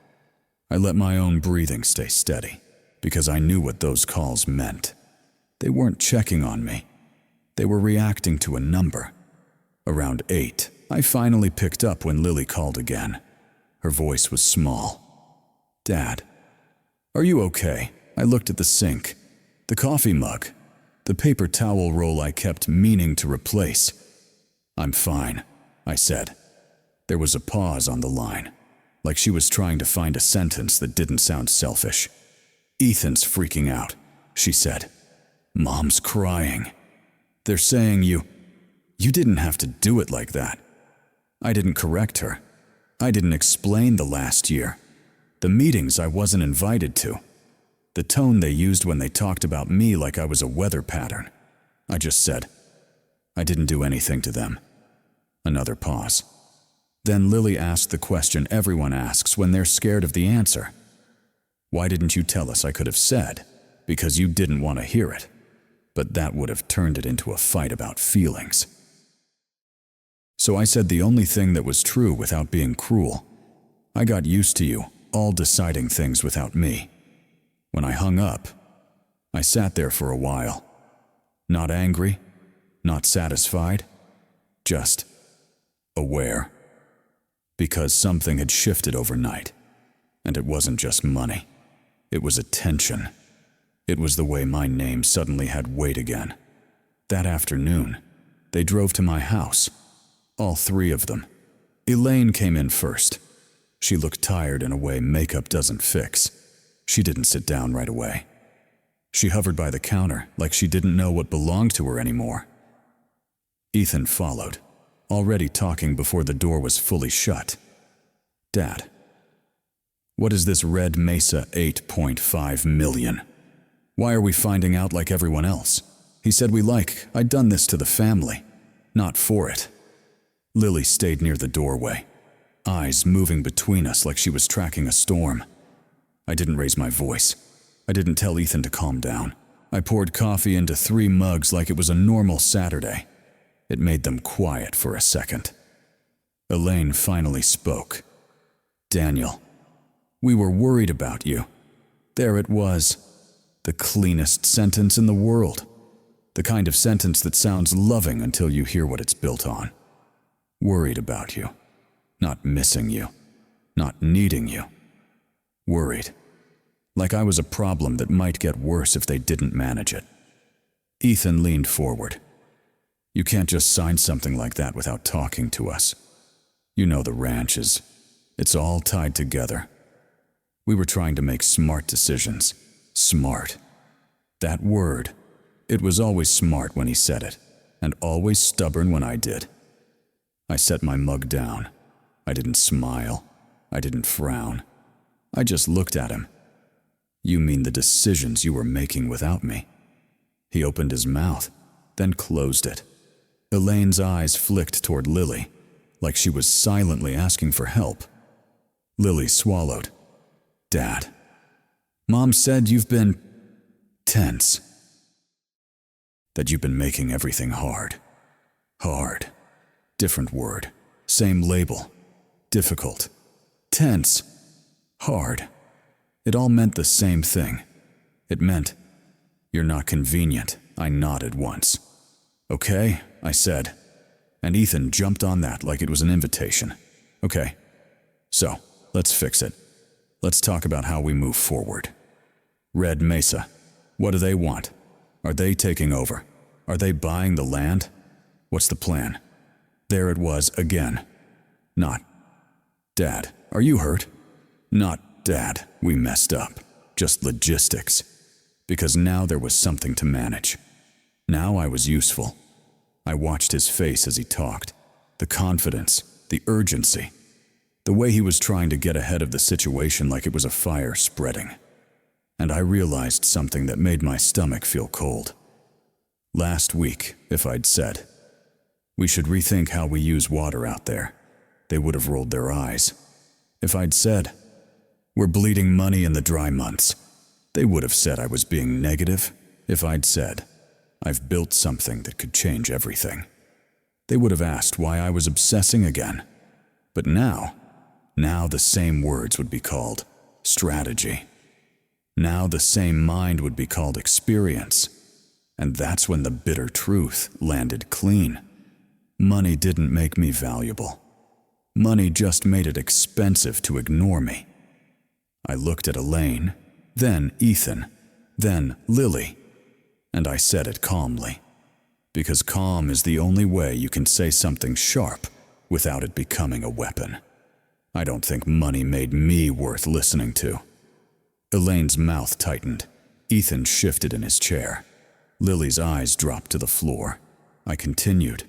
I let my own breathing stay steady, because I knew what those calls meant. They weren't checking on me. They were reacting to a number. Around 8, I finally picked up when Lily called again. Her voice was small. "Dad, are you okay?" I looked at the sink, the coffee mug, the paper towel roll I kept meaning to replace. "I'm fine," I said. There was a pause on the line, like she was trying to find a sentence that didn't sound selfish. "Ethan's freaking out," she said. "Mom's crying. They're saying you didn't have to do it like that." I didn't correct her. I didn't explain the last year, the meetings I wasn't invited to, the tone they used when they talked about me like I was a weather pattern. I just said, "I didn't do anything to them." Another pause. Then Lily asked the question everyone asks when they're scared of the answer. "Why didn't you tell us?" I could have said, "Because you didn't want to hear it." But that would have turned it into a fight about feelings. So I said the only thing that was true without being cruel. I got used to you all deciding things without me. When I hung up, I sat there for a while. Not angry, not satisfied, just aware. Because something had shifted overnight. And it wasn't just money. It was attention. It was the way my name suddenly had weight again. That afternoon, they drove to my house. All 3 of them. Elaine came in first. She looked tired in a way makeup doesn't fix. She didn't sit down right away. She hovered by the counter like she didn't know what belonged to her anymore. Ethan followed, already talking before the door was fully shut. "Dad, what is this Red Mesa 8.5 million? Why are we finding out like everyone else? He said I'd done this to the family, not for it." Lily stayed near the doorway, eyes moving between us like she was tracking a storm. I didn't raise my voice. I didn't tell Ethan to calm down. I poured coffee into 3 mugs like it was a normal Saturday. It made them quiet for a second. Elaine finally spoke. "Daniel, we were worried about you." There it was. The cleanest sentence in the world. The kind of sentence that sounds loving until you hear what it's built on. Worried about you. Not missing you. Not needing you. Worried. Like I was a problem that might get worse if they didn't manage it. Ethan leaned forward. You can't just sign something like that without talking to us. You know the ranch it's all tied together. We were trying to make smart decisions. Smart. That word, it was always smart when he said it, and always stubborn when I did. I set my mug down. I didn't smile. I didn't frown. I just looked at him. You mean the decisions you were making without me? He opened his mouth, then closed it. Elaine's eyes flicked toward Lily, like she was silently asking for help. Lily swallowed. Dad, Mom said you've been tense. That you've been making everything hard. Hard. Different word. Same label. Difficult. Tense. Hard. It all meant the same thing. It meant, you're not convenient. I nodded once. Okay, I said. And Ethan jumped on that like it was an invitation. Okay. So, let's fix it. Let's talk about how we move forward. Red Mesa. What do they want? Are they taking over? Are they buying the land? What's the plan? There it was again. Not. Dad, are you hurt? Not, Dad, we messed up. Just logistics. Because now there was something to manage. Now I was useful. I watched his face as he talked. The confidence, the urgency. The way he was trying to get ahead of the situation like it was a fire spreading. And I realized something that made my stomach feel cold. Last week, if I'd said, we should rethink how we use water out there, they would have rolled their eyes. If I'd said, we're bleeding money in the dry months, they would have said I was being negative. If I'd said, I've built something that could change everything, they would have asked why I was obsessing again. But now the same words would be called strategy. Now the same mind would be called experience. And that's when the bitter truth landed clean. Money didn't make me valuable. Money just made it expensive to ignore me. I looked at Elaine, then Ethan, then Lily, and I said it calmly. Because calm is the only way you can say something sharp without it becoming a weapon. I don't think money made me worth listening to. Elaine's mouth tightened. Ethan shifted in his chair. Lily's eyes dropped to the floor. I continued.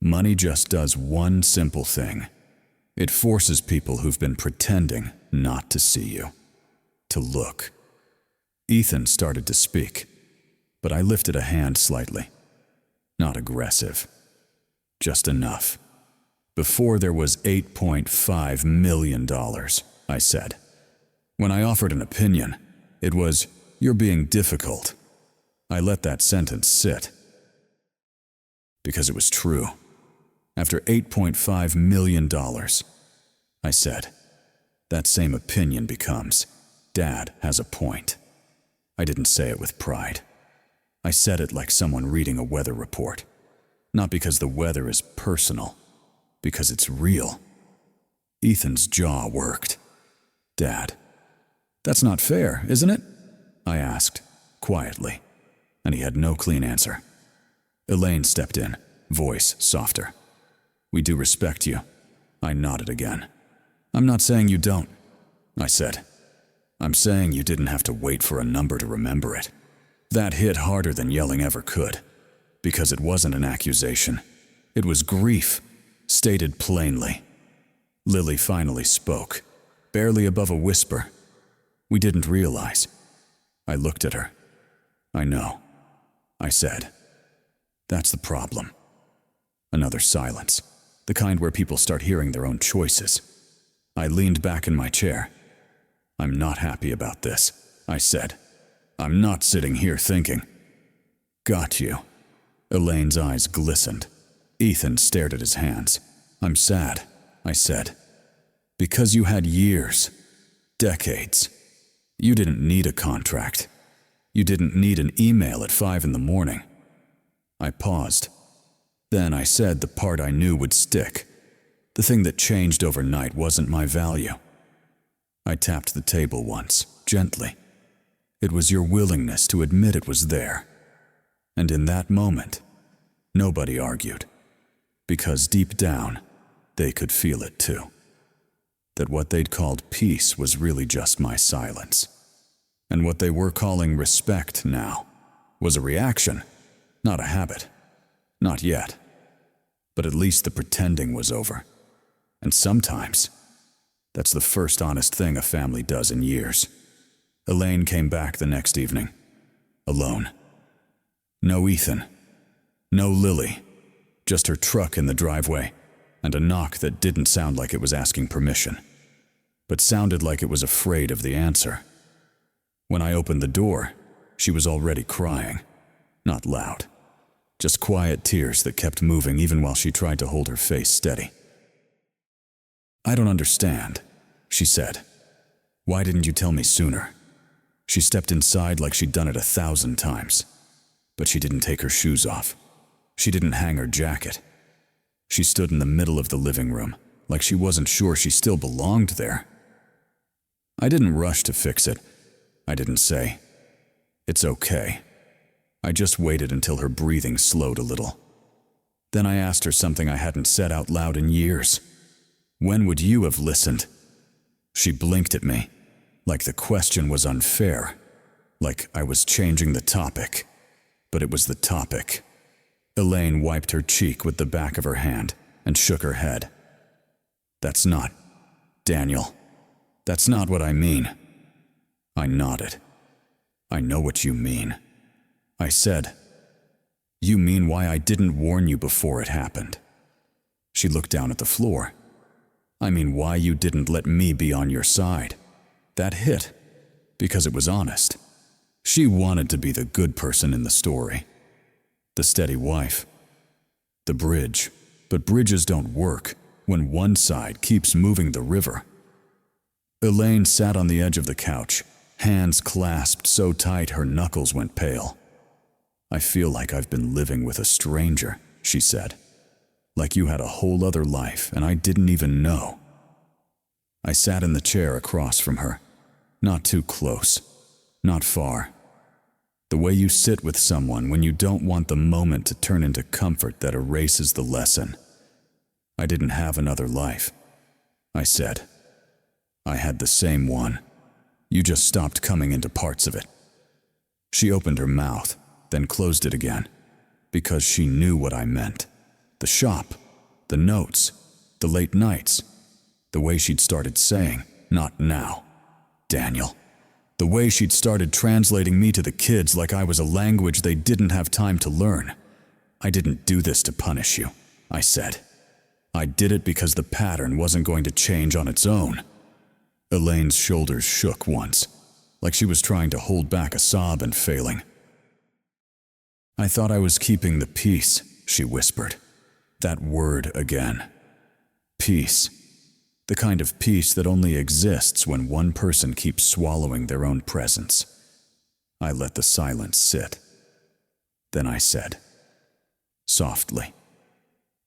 Money just does one simple thing. It forces people who've been pretending not to see you. To look. Ethan started to speak, but I lifted a hand slightly. Not aggressive. Just enough. Before there was $8.5 million, I said. When I offered an opinion, it was, you're being difficult. I let that sentence sit. Because it was true. After $8.5 million, I said, that same opinion becomes, Dad has a point. I didn't say it with pride. I said it like someone reading a weather report. Not because the weather is personal, because it's real. Ethan's jaw worked. Dad, that's not fair, isn't it? I asked, quietly, and he had no clean answer. Elaine stepped in, voice softer. We do respect you. I nodded again. I'm not saying you don't, I said. I'm saying you didn't have to wait for a number to remember it. That hit harder than yelling ever could, because it wasn't an accusation. It was grief, stated plainly. Lily finally spoke, barely above a whisper. We didn't realize. I looked at her. I know, I said. That's the problem. Another silence, the kind where people start hearing their own choices. I leaned back in my chair. I'm not happy about this, I said. I'm not sitting here thinking. Got you. Elaine's eyes glistened. Ethan stared at his hands. I'm sad, I said. Because you had years, decades. You didn't need a contract. You didn't need an email at 5 a.m. I paused. Then I said the part I knew would stick. The thing that changed overnight wasn't my value. I tapped the table once, gently, It was your willingness to admit it was there. And in that moment, nobody argued, because deep down, they could feel it too. That what they'd called peace was really just my silence. And what they were calling respect now was a reaction, not a habit. Not yet. But at least the pretending was over. And sometimes, that's the first honest thing a family does in years. Elaine came back the next evening, alone. No Ethan, no Lily, just her truck in the driveway, and a knock that didn't sound like it was asking permission, but sounded like it was afraid of the answer. When I opened the door, she was already crying, not loud, just quiet tears that kept moving even while she tried to hold her face steady. "I don't understand," she said. "Why didn't you tell me sooner?" She stepped inside like she'd done it 1,000 times. But she didn't take her shoes off. She didn't hang her jacket. She stood in the middle of the living room, like she wasn't sure she still belonged there. I didn't rush to fix it. I didn't say, "It's okay." I just waited until her breathing slowed a little. Then I asked her something I hadn't said out loud in years. "When would you have listened?" She blinked at me, like the question was unfair, like I was changing the topic. But it was the topic. Elaine wiped her cheek with the back of her hand and shook her head. "That's not, Daniel. That's not what I mean." I nodded. "I know what you mean." I said, "You mean why I didn't warn you before it happened." She looked down at the floor. "I mean why you didn't let me be on your side." That hit, because it was honest. She wanted to be the good person in the story. The steady wife. The bridge. But bridges don't work when one side keeps moving the river. Elaine sat on the edge of the couch, hands clasped so tight her knuckles went pale. "I feel like I've been living with a stranger," she said. "Like you had a whole other life and I didn't even know." I sat in the chair across from her. Not too close. Not far. The way you sit with someone when you don't want the moment to turn into comfort that erases the lesson. "I didn't have another life," I said. "I had the same one. You just stopped coming into parts of it." She opened her mouth, then closed it again, because she knew what I meant. The shop, the notes, the late nights, the way she'd started saying, "Not now, Daniel." The way she'd started translating me to the kids like I was a language they didn't have time to learn. "I didn't do this to punish you," I said. "I did it because the pattern wasn't going to change on its own." Elaine's shoulders shook once, like she was trying to hold back a sob and failing. "I thought I was keeping the peace," she whispered. That word again. Peace. The kind of peace that only exists when one person keeps swallowing their own presence. I let the silence sit. Then I said, softly,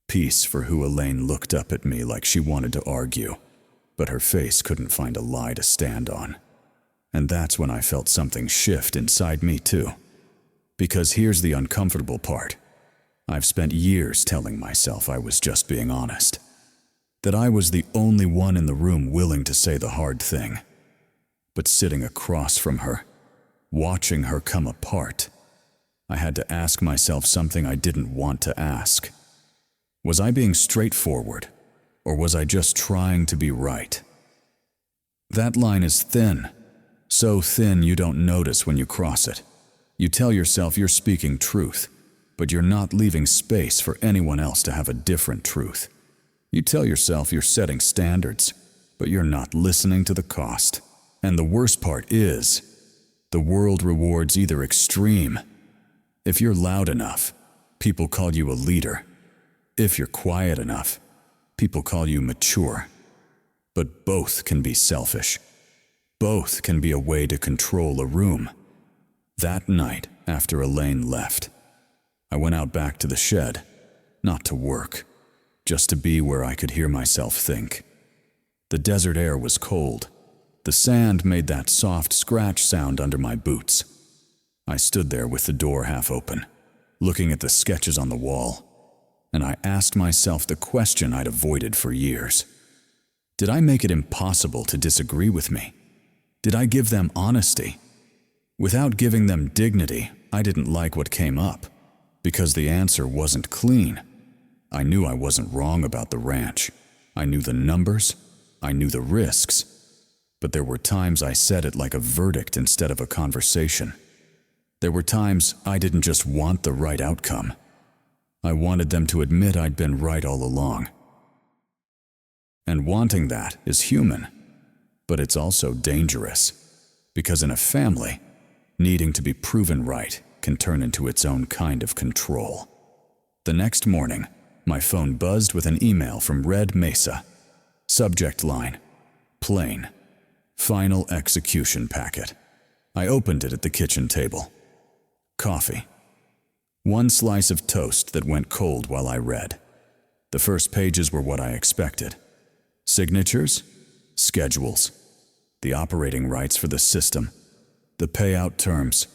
"Peace," for who Elaine looked up at me like she wanted to argue, but her face couldn't find a lie to stand on. And that's when I felt something shift inside me too. Because here's the uncomfortable part. I've spent years telling myself I was just being honest. That I was the only one in the room willing to say the hard thing. But sitting across from her, watching her come apart, I had to ask myself something I didn't want to ask. Was I being straightforward, or was I just trying to be right? That line is thin, so thin you don't notice when you cross it. You tell yourself you're speaking truth, but you're not leaving space for anyone else to have a different truth. You tell yourself you're setting standards, but you're not listening to the cost. And the worst part is, the world rewards either extreme. If you're loud enough, people call you a leader. If you're quiet enough, people call you mature. But both can be selfish. Both can be a way to control a room. That night, after Elaine left, I went out back to the shed, not to work, just to be where I could hear myself think. The desert air was cold, The sand made that soft scratch sound under my boots. I stood there with the door half open, looking at the sketches on the wall, and I asked myself the question I'd avoided for years. Did I make it impossible to disagree with me? Did I give them honesty? Without giving them dignity, I didn't like what came up, because the answer wasn't clean. I knew I wasn't wrong about the ranch. I knew the numbers. I knew the risks. But there were times I said it like a verdict instead of a conversation. There were times I didn't just want the right outcome. I wanted them to admit I'd been right all along. And wanting that is human, but it's also dangerous, because in a family, needing to be proven right can turn into its own kind of control. The next morning, my phone buzzed with an email from Red Mesa. Subject line, plain, final execution packet. I opened it at the kitchen table. Coffee. One slice of toast that went cold while I read. The first pages were what I expected. Signatures, schedules, the operating rights for the system, the payout terms.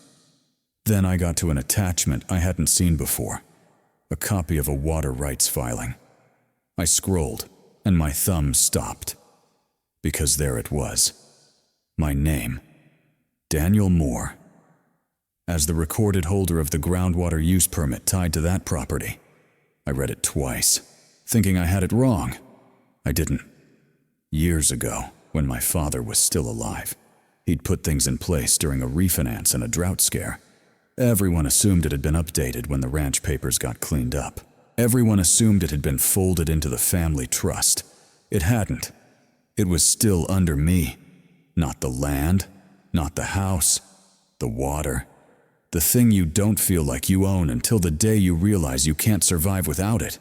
Then I got to an attachment I hadn't seen before, a copy of a water rights filing. I scrolled, and my thumb stopped, because there it was. My name, Daniel Moore. As the recorded holder of the groundwater use permit tied to that property, I read it twice, thinking I had it wrong. I didn't. Years ago, when my father was still alive, he'd put things in place during a refinance and a drought scare. Everyone assumed it had been updated when the ranch papers got cleaned up. Everyone assumed it had been folded into the family trust. It hadn't. It was still under me. Not the land, not the house, the water. The thing you don't feel like you own until the day you realize you can't survive without it.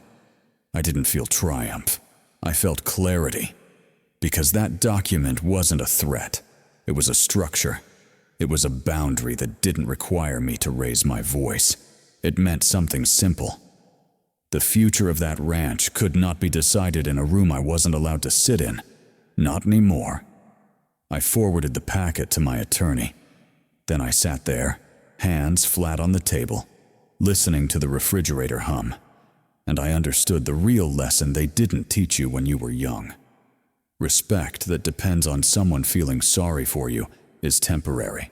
I didn't feel triumph. I felt clarity. Because that document wasn't a threat. It was a structure. It was a boundary that didn't require me to raise my voice. It meant something simple. The future of that ranch could not be decided in a room I wasn't allowed to sit in. Not anymore. I forwarded the packet to my attorney. Then I sat there, hands flat on the table, listening to the refrigerator hum. And I understood the real lesson they didn't teach you when you were young. Respect that depends on someone feeling sorry for you is temporary.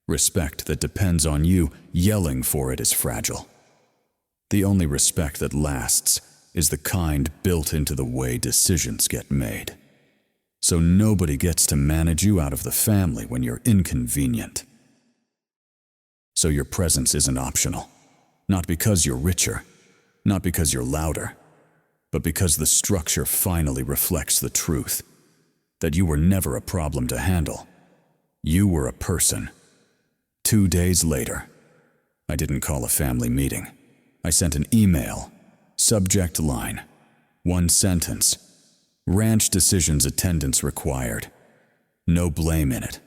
Respect that depends on you yelling for it is fragile. The only respect that lasts is the kind built into the way decisions get made. So nobody gets to manage you out of the family when you're inconvenient. So your presence isn't optional. Not because you're richer, not because you're louder, but because the structure finally reflects the truth. That you were never a problem to handle. You were a person. 2 days later, I didn't call a family meeting. I sent an email. Subject line, 1 sentence. Ranch decisions attendance required. No blame in it.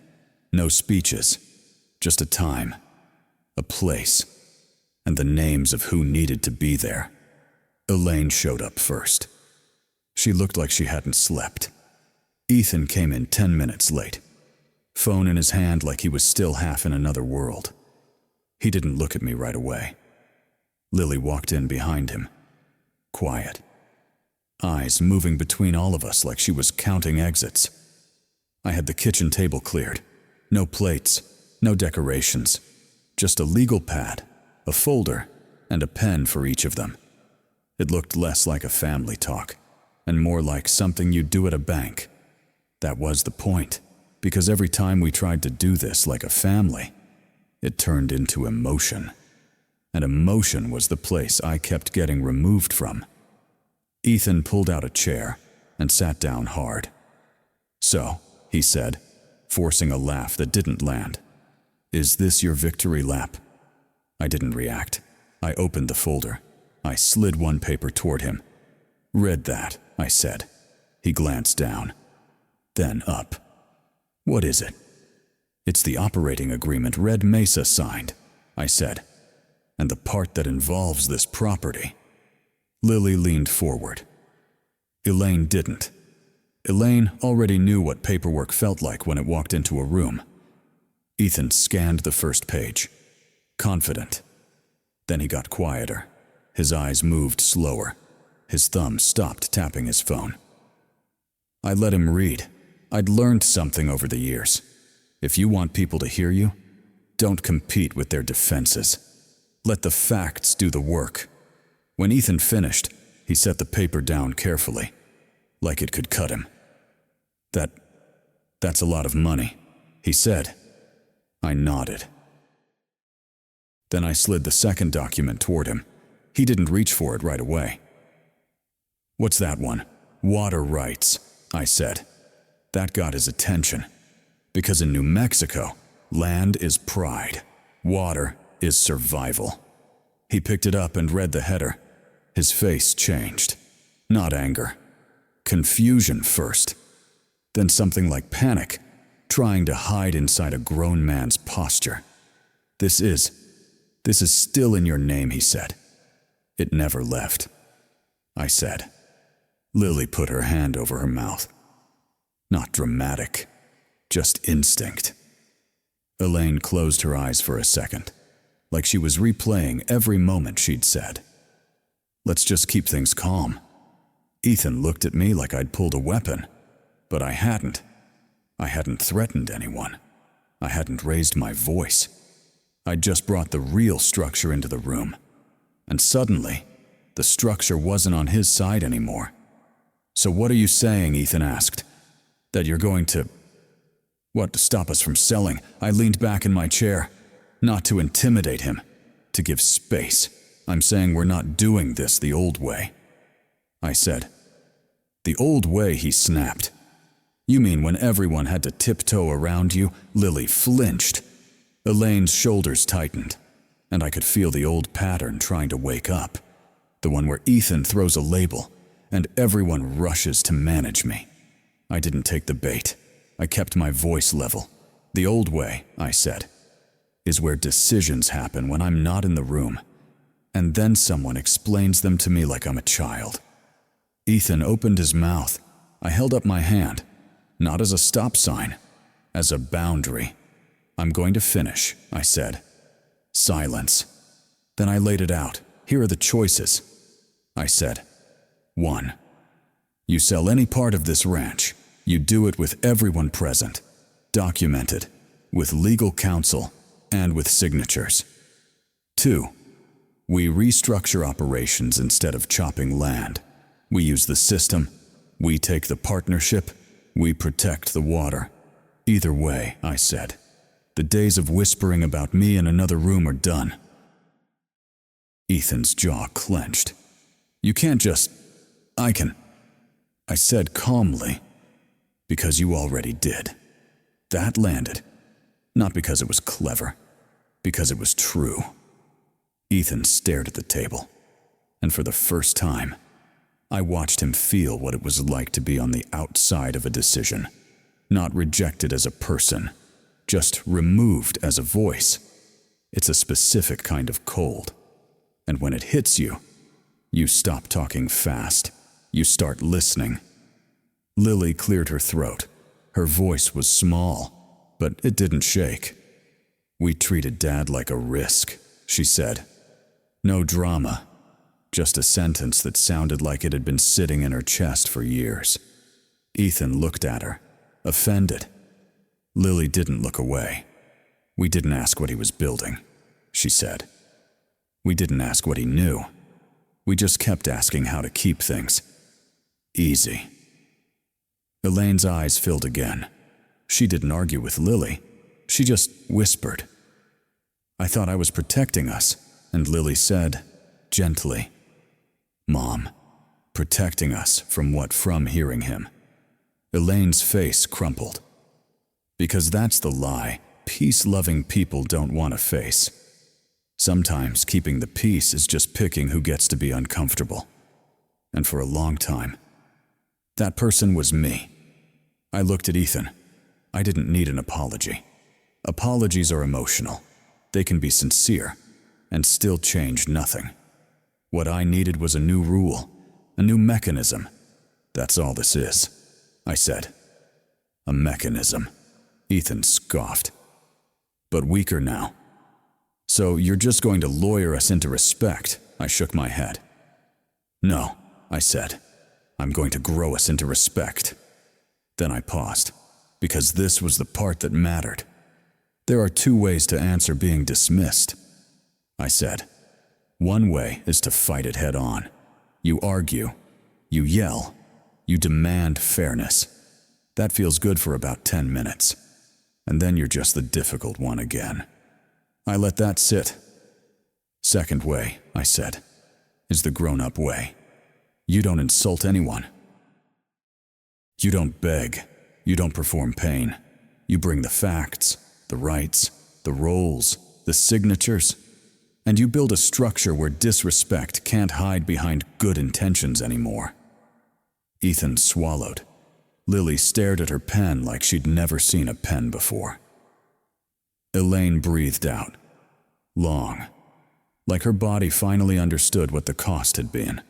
No speeches. Just a time, a place, and the names of who needed to be there. Elaine showed up first. She looked like she hadn't slept. Ethan came in 10 minutes late, phone in his hand like he was still half in another world. He didn't look at me right away. Lily walked in behind him, quiet, eyes moving between all of us like she was counting exits. I had the kitchen table cleared. No plates, no decorations, just a legal pad, a folder, and a pen for each of them. It looked less like a family talk, and more like something you'd do at a bank. That was the point, because every time we tried to do this like a family, it turned into emotion. And emotion was the place I kept getting removed from. Ethan pulled out a chair and sat down hard. "So," he said, forcing a laugh that didn't land, "is this your victory lap?" I didn't react. I opened the folder. I slid one paper toward him. "Read that," I said. He glanced down, then up. "What is it?" "It's the operating agreement Red Mesa signed," I said, "and the part that involves this property." Lily leaned forward. Elaine didn't. Elaine already knew what paperwork felt like when it walked into a room. Ethan scanned the first page, confident. Then he got quieter. His eyes moved slower. His thumb stopped tapping his phone. I let him read. I'd learned something over the years. If you want people to hear you, don't compete with their defenses. Let the facts do the work. When Ethan finished, he set the paper down carefully, like it could cut him. That's a lot of money, he said. I nodded. Then I slid the second document toward him. He didn't reach for it right away. What's that one? Water rights, I said. That got his attention. Because in New Mexico, land is pride. Water is survival. He picked it up and read the header. His face changed. Not anger. Confusion first. Then something like panic, trying to hide inside a grown man's posture. This is still in your name, he said. It never left. I said. Lily put her hand over her mouth. Not dramatic, just instinct. Elaine closed her eyes for a second, like she was replaying every moment she'd said. Let's just keep things calm. Ethan looked at me like I'd pulled a weapon, but I hadn't. I hadn't threatened anyone. I hadn't raised my voice. I'd just brought the real structure into the room. And suddenly, the structure wasn't on his side anymore. So what are you saying, Ethan asked? That you're going to... What, to stop us from selling? I leaned back in my chair. Not to intimidate him, to give space. I'm saying we're not doing this the old way. I said. The old way, he snapped. You mean when everyone had to tiptoe around you? Lily flinched. Elaine's shoulders tightened, and I could feel the old pattern trying to wake up. The one where Ethan throws a label, and everyone rushes to manage me. I didn't take the bait. I kept my voice level. The old way, I said, is where decisions happen when I'm not in the room, and then someone explains them to me like I'm a child. Ethan opened his mouth. I held up my hand, not as a stop sign, as a boundary. I'm going to finish, I said. Silence. Then I laid it out. Here are the choices. I said. 1. You sell any part of this ranch. You do it with everyone present, documented, with legal counsel, and with signatures. 2. We restructure operations instead of chopping land. We use the system. We take the partnership. We protect the water. Either way, I said, the days of whispering about me in another room are done. Ethan's jaw clenched. You can't just... I can... I said calmly, because you already did. That landed. Not because it was clever, because it was true. Ethan stared at the table, and for the first time, I watched him feel what it was like to be on the outside of a decision, not rejected as a person, just removed as a voice. It's a specific kind of cold, and when it hits you, you stop talking fast. You start listening. Lily cleared her throat. Her voice was small, but it didn't shake. We treated Dad like a risk, she said. No drama, just a sentence that sounded like it had been sitting in her chest for years. Ethan looked at her, offended. Lily didn't look away. We didn't ask what he was building, she said. We didn't ask what he knew. We just kept asking how to keep things easy. Elaine's eyes filled again. She didn't argue with Lily. She just whispered. I thought I was protecting us, and Lily said, gently, Mom, protecting us from what? From hearing him. Elaine's face crumpled. Because that's the lie peace-loving people don't want to face. Sometimes keeping the peace is just picking who gets to be uncomfortable. And for a long time, that person was me. I looked at Ethan. I didn't need an apology. Apologies are emotional. They can be sincere and still change nothing. What I needed was a new rule, a new mechanism. That's all this is. I said. A mechanism, Ethan scoffed. But weaker now. So you're just going to lawyer us into respect? I shook my head. No, I said. I'm going to grow us into respect. Then I paused, because this was the part that mattered. There are two ways to answer being dismissed, I said. One way is to fight it head on. You argue, you yell, you demand fairness. That feels good for about 10 minutes. And then you're just the difficult one again. I let that sit. Second way, I said, is the grown-up way. You don't insult anyone. You don't beg. You don't perform pain. You bring the facts, the rights, the roles, the signatures, and you build a structure where disrespect can't hide behind good intentions anymore. Ethan swallowed. Lily stared at her pen like she'd never seen a pen before. Elaine breathed out, long, like her body finally understood what the cost had been.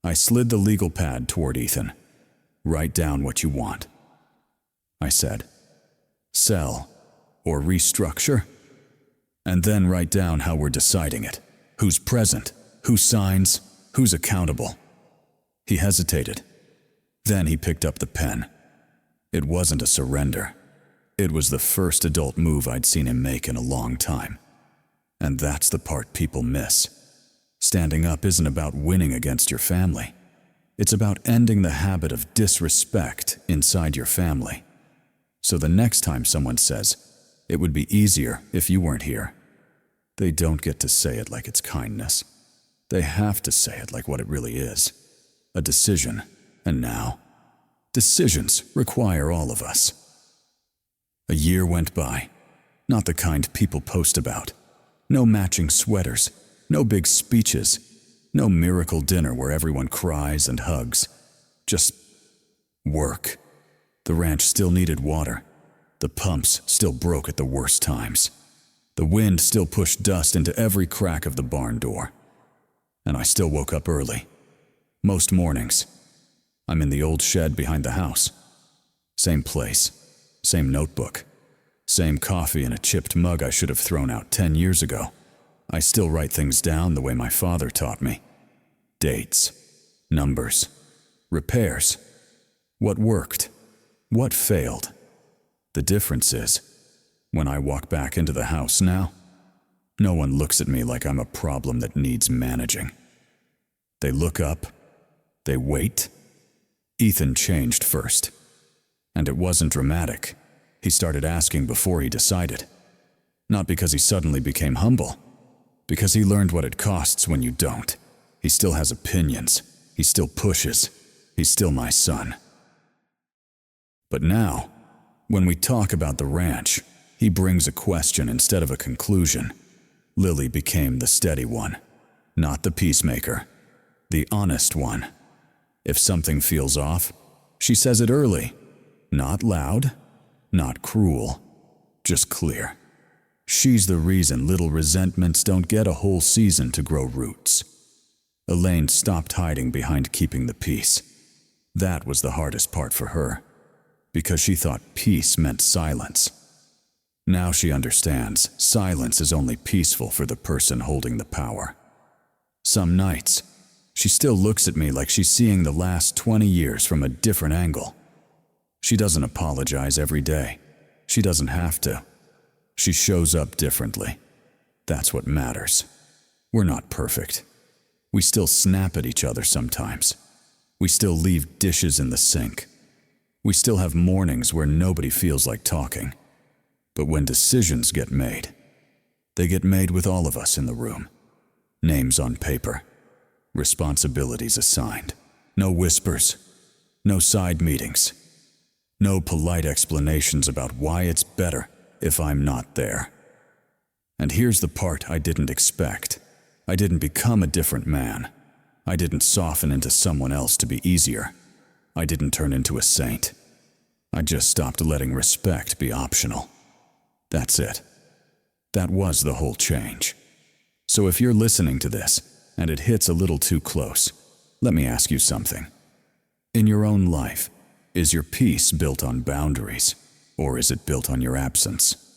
I slid the legal pad toward Ethan. Write down what you want. I said, sell or restructure? And then write down how we're deciding it. Who's present? Who signs? Who's accountable? He hesitated. Then he picked up the pen. It wasn't a surrender. It was the first adult move I'd seen him make in a long time. And that's the part people miss. Standing up isn't about winning against your family. It's about ending the habit of disrespect inside your family. So the next time someone says, "It would be easier if you weren't here," they don't get to say it like it's kindness. They have to say it like what it really is. A decision. And now, decisions require all of us. A year went by. Not the kind people post about. No matching sweaters. No big speeches. No miracle dinner where everyone cries and hugs. Just work. The ranch still needed water. The pumps still broke at the worst times. The wind still pushed dust into every crack of the barn door. And I still woke up early. Most mornings. I'm in the old shed behind the house. Same place. Same notebook. Same coffee in a chipped mug I should have thrown out 10 years ago. I still write things down the way my father taught me. Dates. Numbers. Repairs. What worked. What failed. The difference is, when I walk back into the house now, no one looks at me like I'm a problem that needs managing. They look up. They wait. Ethan changed first. And it wasn't dramatic. He started asking before he decided. Not because he suddenly became humble. Because he learned what it costs when you don't. He still has opinions. He still pushes. He's still my son. But now, when we talk about the ranch, he brings a question instead of a conclusion. Lily became the steady one. Not the peacemaker. The honest one. If something feels off, she says it early. Not loud, not cruel, just clear. She's the reason little resentments don't get a whole season to grow roots. Elaine stopped hiding behind keeping the peace. That was the hardest part for her, because she thought peace meant silence. Now she understands silence is only peaceful for the person holding the power. Some nights, she still looks at me like she's seeing the last 20 years from a different angle. She doesn't apologize every day. She doesn't have to. She shows up differently. That's what matters. We're not perfect. We still snap at each other sometimes. We still leave dishes in the sink. We still have mornings where nobody feels like talking. But when decisions get made, they get made with all of us in the room. Names on paper. Responsibilities assigned. No whispers. No side meetings. No polite explanations about why it's better if I'm not there. And here's the part I didn't expect. I didn't become a different man. I didn't soften into someone else to be easier. I didn't turn into a saint. I just stopped letting respect be optional. That's it. That was the whole change. So if you're listening to this, and it hits a little too close, let me ask you something. In your own life, Is your peace built on boundaries, or is it built on your absence?